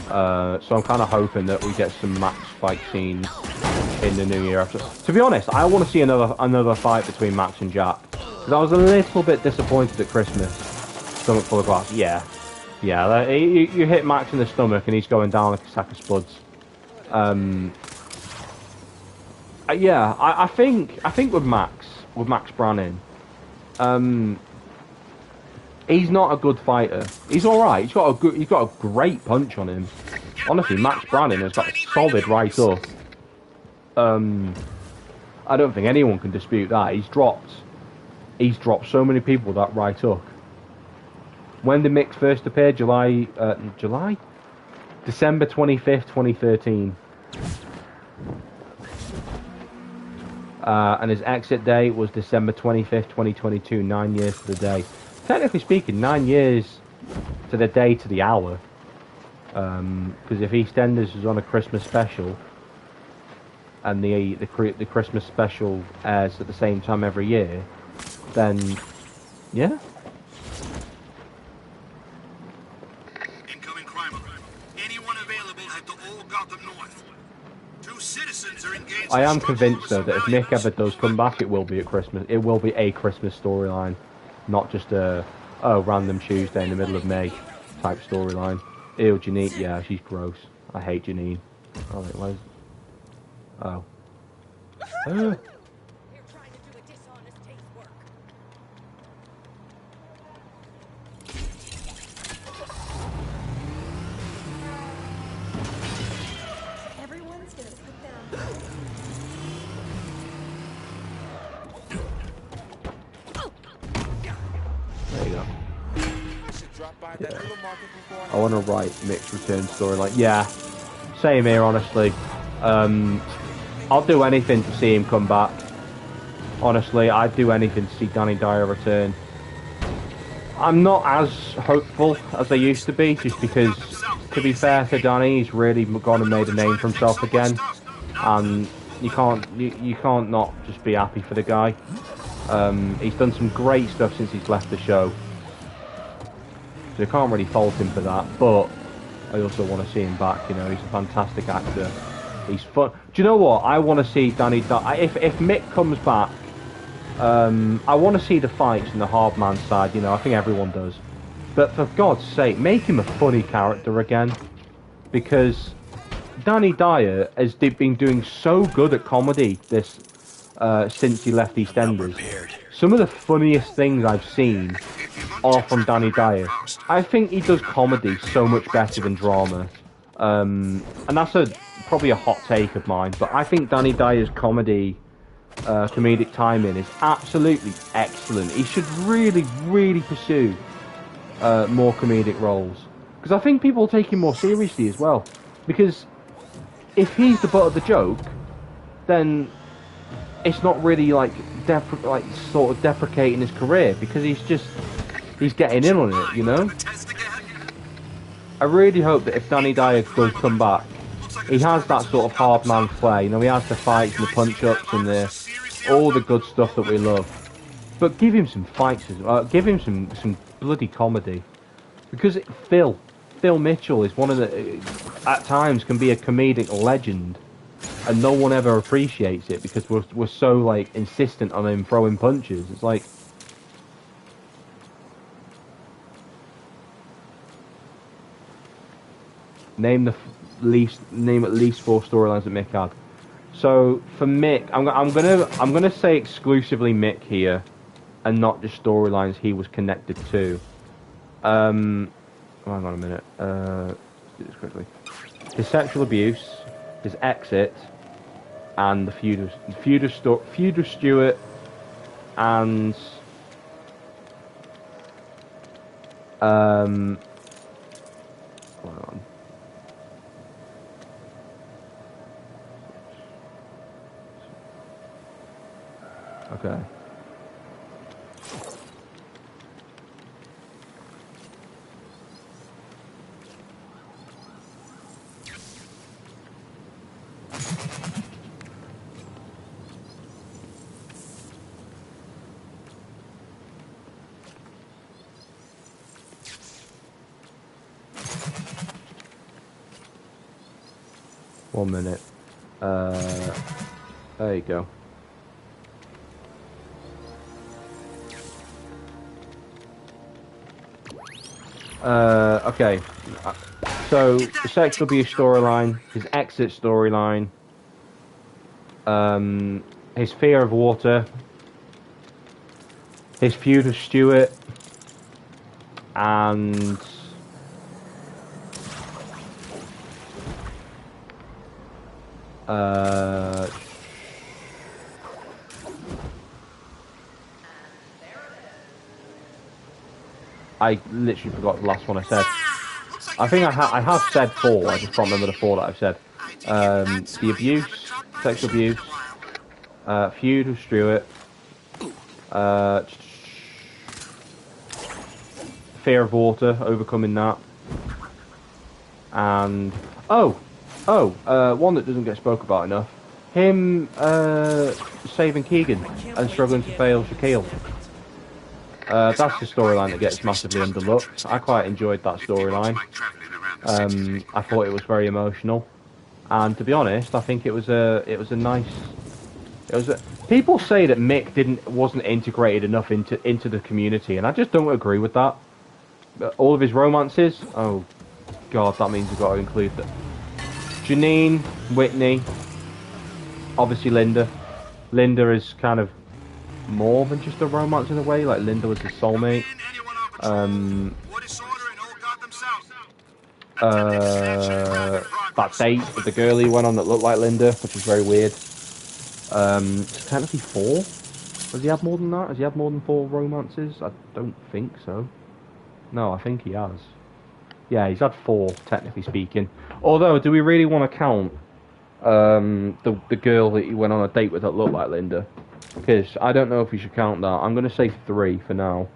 So I'm kind of hoping that we get some Max fight scenes in the New Year episode. To be honest, I want to see another fight between Max and Jack. Because I was a little bit disappointed at Christmas. Stomach full of glass. Yeah. Yeah, you hit Max in the stomach and he's going down like a sack of spuds. Yeah, I think with Max Brannan, he's not a good fighter. He's all right. He's got a great punch on him. Honestly, Max Brannan has got a solid right hook. I don't think anyone can dispute that. He's dropped so many people with that right hook. When did Mick first appear? December 25th, 2013. And his exit date was December 25th, 2022, 9 years to the day. Technically speaking, 9 years to the day to the hour. Because if EastEnders was on a Christmas special, and the Christmas special airs at the same time every year, then, yeah. Incoming crime alert. Anyone available at the Old Gotham North. 2 citizens are engaged. I am convinced though that if Mick ever does come back, it will be at Christmas. It will be a Christmas storyline, not just a random Tuesday in the middle of May type storyline. Ew, Janine. Yeah, she's gross. I hate Janine. Oh, wait, where's... Oh. You're trying to do a dishonest day's work. Everyone's gonna put their There you go. Yeah. I want to write Mick's return storyline. Yeah, same here, honestly. I'll do anything to see him come back. Honestly, I'd do anything to see Danny Dyer return. I'm not as hopeful as I used to be, just because, to be fair to Danny, he's really gone and made a name for himself again, and you can't not just be happy for the guy. He's done some great stuff since he's left the show, so you can't really fault him for that. But I also want to see him back. You know, he's a fantastic actor. He's fun. Do you know what? I want to see Danny Dyer. If Mick comes back, I want to see the fights in the hard man side. You know, I think everyone does. But for God's sake, make him a funny character again, because Danny Dyer has been doing so good at comedy this since he left EastEnders. Some of the funniest things I've seen are from Danny Dyer. I think he does comedy so much better than drama. And that's probably a hot take of mine, but I think Danny Dyer's comedic timing is absolutely excellent. He should really, really pursue more comedic roles, because I think people take him more seriously as well. Because if he's the butt of the joke, then it's not really like sort of deprecating his career, because he's getting in on it, you know. I really hope that if Danny Dyer does come back, he has that sort of hard man flair. You know, he has the fights and the punch-ups and all the good stuff that we love. But give him some fights as well. Give him some bloody comedy. Because Phil Mitchell is one of the... At times can be a comedic legend. And no one ever appreciates it because we're so, like, insistent on him throwing punches. It's like... Name at least 4 storylines that Mick had. So for Mick, I'm gonna say exclusively Mick here, and not just storylines he was connected to. Hang on a minute. Let's do this quickly. His sexual abuse, his exit, and the feud of Stewart, and Hold on. Okay. One minute. There you go. Okay. So, the sexual abuse storyline, his exit storyline, his fear of water, his feud with Stuart, and I literally forgot the last one I said. I think I have said 4, I just can't remember the 4 that I've said. The abuse, sexual abuse, feud with Stuart, fear of water, overcoming that, and one that doesn't get spoke about enough, him saving Keegan and struggling to fail Shaquille. That's the storyline that gets massively underlooked. I quite enjoyed that storyline. I thought it was very emotional, and to be honest, I think it was a nice. People say that Mick wasn't integrated enough into the community, and I just don't agree with that. All of his romances, oh god, that means we've got to include that. Janine, Whitney, obviously Linda. Linda is kind of more than just a romance in a way, like Linda was his soulmate. That date with the girl he went on that looked like Linda, which was very weird. Technically 4? Has he had more than that? Has he had more than 4 romances? I don't think so. No, I think he has. Yeah, he's had 4, technically speaking. Although, do we really want to count the girl that he went on a date with that looked like Linda? Because I don't know if we should count that. I'm going to say 3 for now.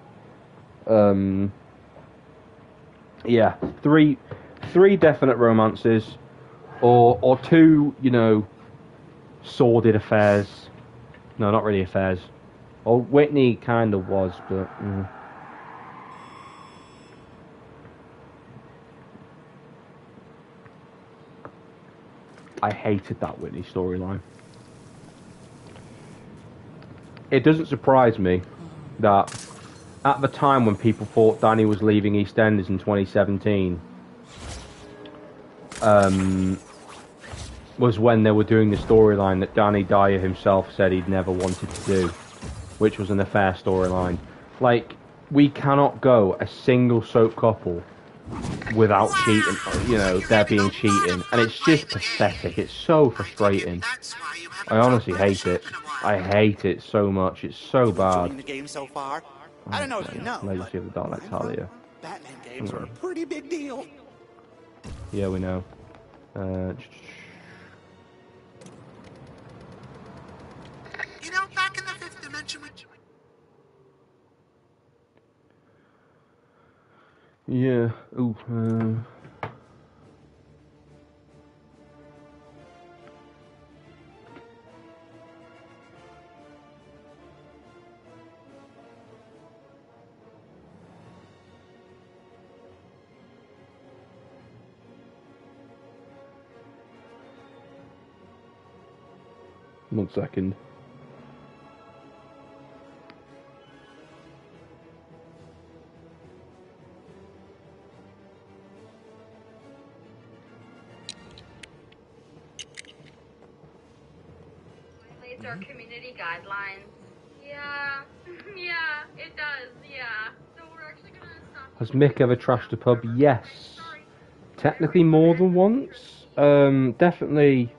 Yeah, three definite romances, or 2, you know, sordid affairs. No, not really affairs. Well, Whitney kind of was, but. I hated that Whitney storyline. It doesn't surprise me that at the time when people thought Danny was leaving EastEnders in 2017, was when they were doing the storyline that Danny Dyer himself said he'd never wanted to do, which was an affair storyline. Like, we cannot go a single soap couple without cheating, you know, there being cheating, and it's just pathetic. It's so frustrating. I honestly hate it. I hate it so much. It's so bad. The game so far. I don't know if you know. Legacy of the Dark Knight Talia. Batman games are a pretty big deal. Yeah, we know. You know, back in the 5th dimension, Yeah. Ooh. 1 second. Violates our community guidelines. Yeah, yeah, it does, yeah. So we're actually gonna stop. Has Mick ever trashed a pub? Yes. Technically more than once. Definitely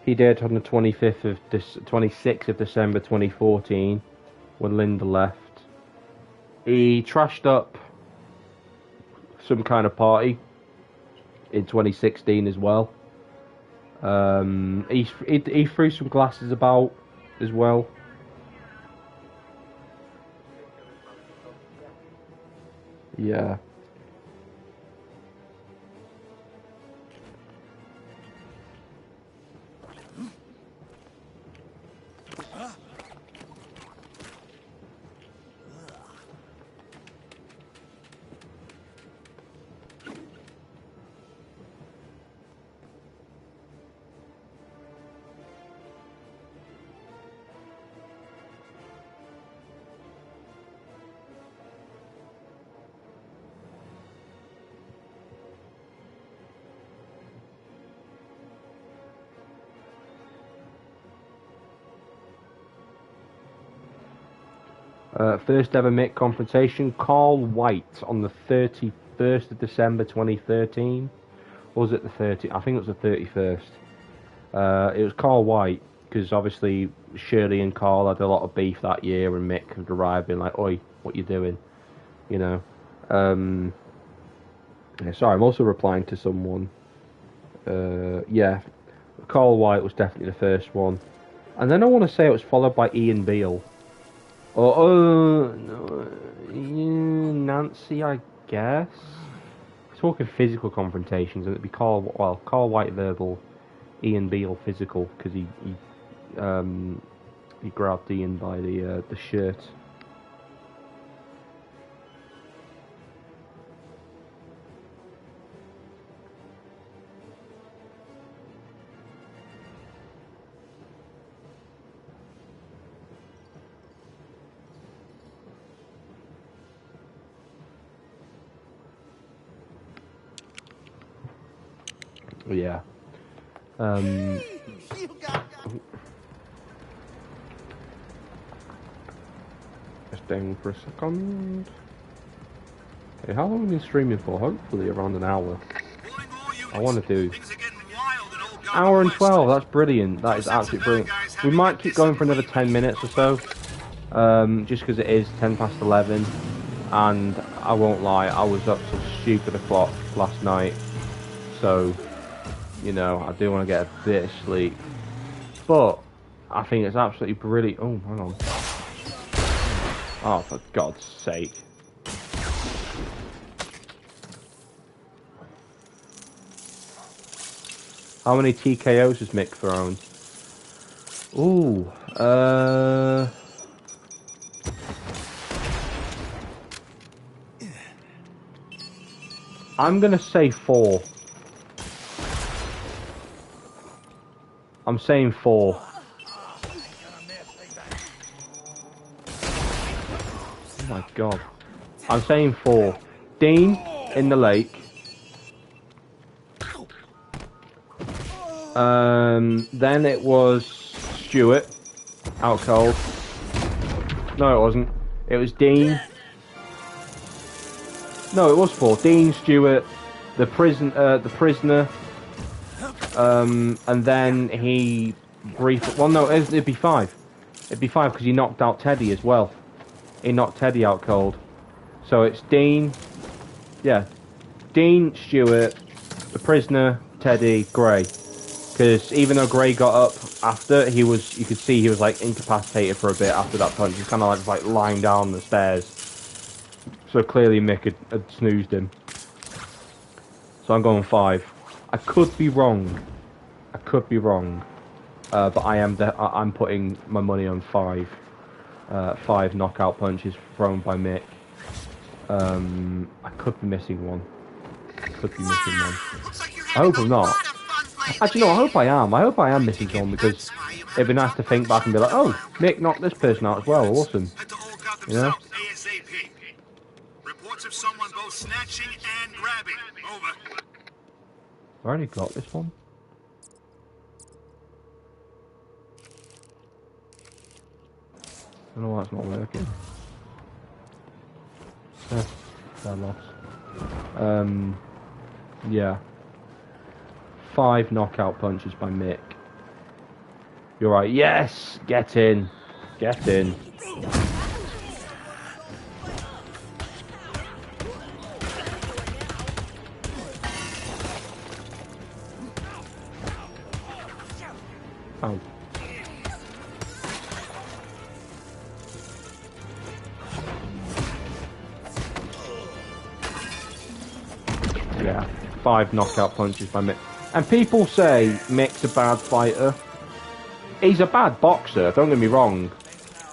he did on the 26th of December 2014 when Linda left. He trashed up some kind of party in 2016 as well. He threw some glasses about as well. Yeah. First ever Mick confrontation, Carl White on the 31st of December 2013. Or was it the 30th? I think it was the 31st. It was Carl White, because obviously Shirley and Carl had a lot of beef that year, and Mick had arrived being like, "Oi, what you doing?" You know. Yeah, sorry, I'm also replying to someone. Yeah, Carl White was definitely the first one. And then I want to say it was followed by Ian Beale. Or, Nancy, I guess. Talking physical confrontations, and it'd be Carl White verbal, Ian Beale physical, because he grabbed Ian by the shirt. Yeah. Just down for a second. Okay, how long have we been streaming for? Hopefully around an hour. I want to do hour and 12. That's brilliant. That is absolutely brilliant. We might keep going for another 10 minutes or so. Just because it is 10 past 11, and I won't lie, I was up till stupid o'clock last night. So, you know, I do want to get a bit of sleep. But I think it's absolutely brilliant. Oh, hang on. Oh, for God's sake. How many TKOs has Mick thrown? Ooh, I'm gonna say 4. I'm saying 4. Oh my God. I'm saying 4. Dean in the lake. Then it was Stuart out cold. No, it wasn't. It was Dean. No, it was 4. Dean, Stuart, the prisoner. And then he briefly. Well, no, it'd be 5. It'd be 5 because he knocked out Teddy as well. He knocked Teddy out cold. So it's Dean. Yeah, Dean, Stuart, the prisoner, Teddy, Gray. Because even though Gray got up after, you could see he was like incapacitated for a bit after that punch. He's kind of like lying down the stairs. So clearly Mick had snoozed him. So I'm going 5. I could be wrong. But I'm putting my money on 5. 5 knockout punches thrown by Mick. I could be missing one. I hope I'm not. Actually, no, I hope I am. I hope I am missing one, because it'd be nice to think back and be like, oh, Mick knocked this person out as well. Awesome. You know? Reports of someone both snatching and grabbing. Over. I already got this one. I don't know why it's not working. Fair loss. Yeah. 5 knockout punches by Mick. You're right. Yes! Get in. Get in. Oh. Yeah, 5 knockout punches by Mick. And people say Mick's a bad fighter. He's a bad boxer, don't get me wrong.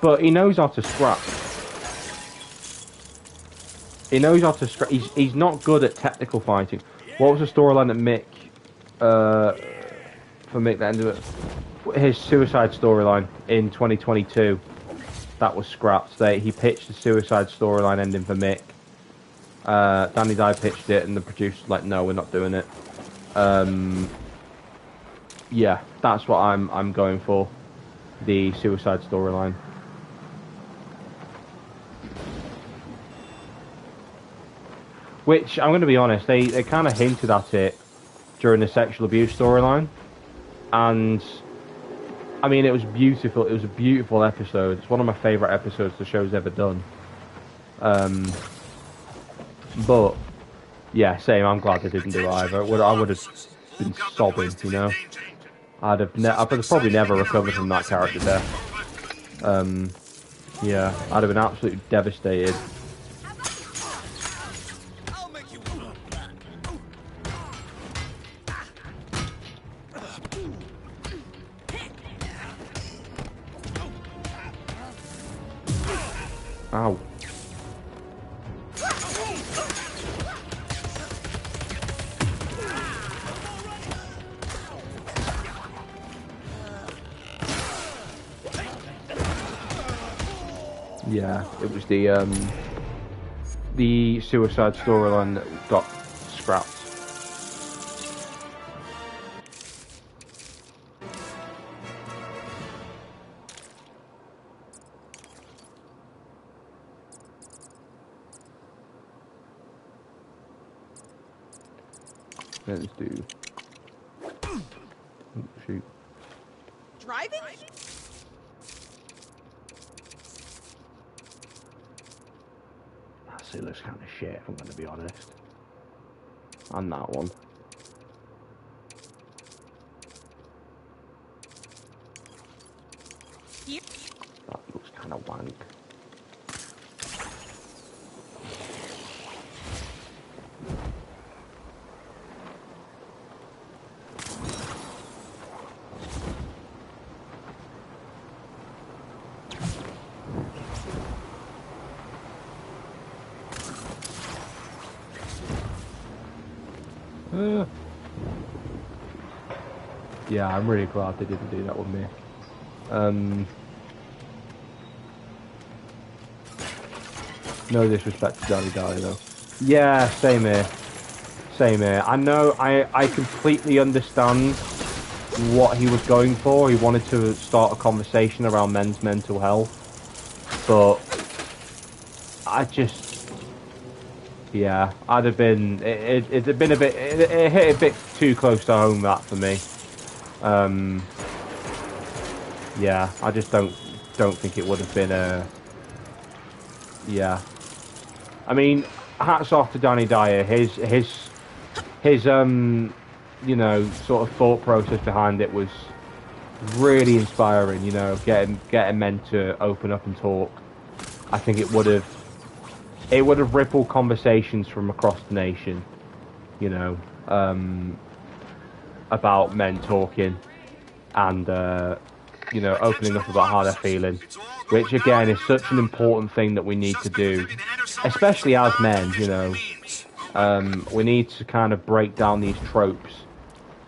But he knows how to scrap. He knows how to scrap. He's not good at technical fighting. What was the storyline that Mick... for Mick that ended it? His suicide storyline in 2022. That was scrapped. He pitched the suicide storyline ending for Mick. Danny Dye pitched it, and the producer's like, "No, we're not doing it." Yeah, that's what I'm going for. The suicide storyline. Which I'm going to be honest, they kind of hinted at it during the sexual abuse storyline, and I mean, it was beautiful. It was a beautiful episode. It's one of my favourite episodes the show's ever done. But yeah, same. I'm glad they didn't do it either. I would have been sobbing, you know. I'd have probably never recovered from that character death. Yeah, I'd have been absolutely devastated. Ow. Yeah, it was the suicide storyline that got scrapped. Let's do. Oh, shoot. Driving? That suit looks kind of shit, if I'm going to be honest. And that one. That looks kind of wank. Yeah, I'm really glad they didn't do that with me. No disrespect to Danny Dye though. Yeah, same here. Same here. I know, I completely understand what he was going for. He wanted to start a conversation around men's mental health. But I just... Yeah, I'd have been... It'd have been a bit... It hit a bit too close to home, that, for me. Yeah, I just don't think it would have been a... Yeah. I mean, hats off to Danny Dyer. His you know, sort of thought process behind it was really inspiring, you know, getting men to open up and talk. I think it would have rippled conversations from across the nation, you know, about men talking and, you know, opening up about how they're feeling, which again is such an important thing that we need to do, especially as men, you know. We need to kind of break down these tropes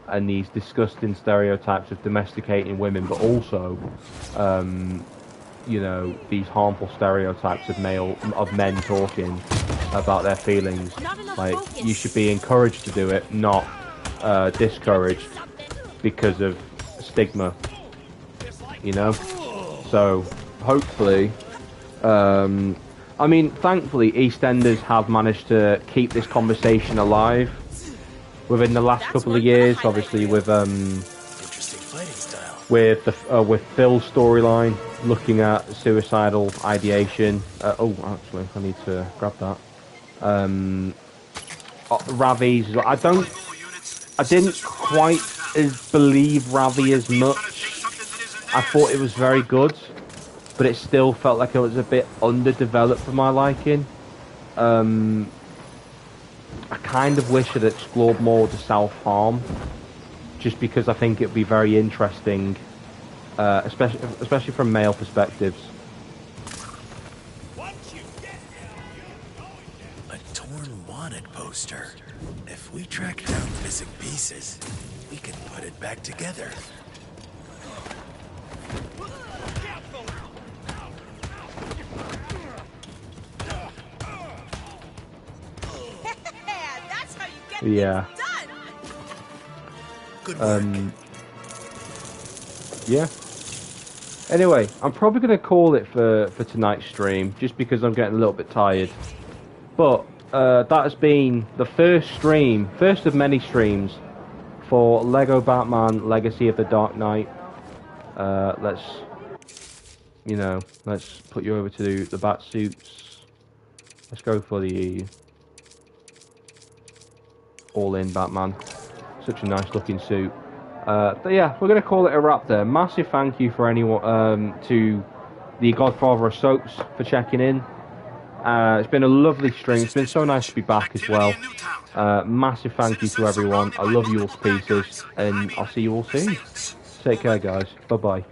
and these disgusting stereotypes of domesticating women, but also, you know, these harmful stereotypes of men talking about their feelings. Like, you should be encouraged to do it, not discouraged because of stigma, you know. So hopefully, I mean, thankfully EastEnders have managed to keep this conversation alive within the last couple of years, obviously with Interesting fighting style. with Phil's storyline looking at suicidal ideation. Oh, actually, I need to grab that. Ravi's. I didn't quite believe Ravi as much I thought it was very good, but it still felt like it was a bit underdeveloped for my liking. I kind of wish it had explored more the self-harm, just because I think it would be very interesting, especially from male perspectives. A torn wanted poster. If we track down the missing pieces, we can put it back together. That's how you get Yeah. things done. Good work. Yeah. Anyway, I'm probably going to call it for tonight's stream, just because I'm getting a little bit tired. But that has been the first of many streams for Lego Batman Legacy of the Dark Knight. Let's put you over to the bat suits. Let's go for the all-in Batman. Such a nice looking suit. But yeah, we're going to call it a wrap there. Massive thank you for anyone to the Godfather of Soaps for checking in. It's been a lovely stream. It's been so nice to be back as well. Massive thank you to everyone. I love you all to pieces, and I'll see you all soon. Take care, guys. Bye bye.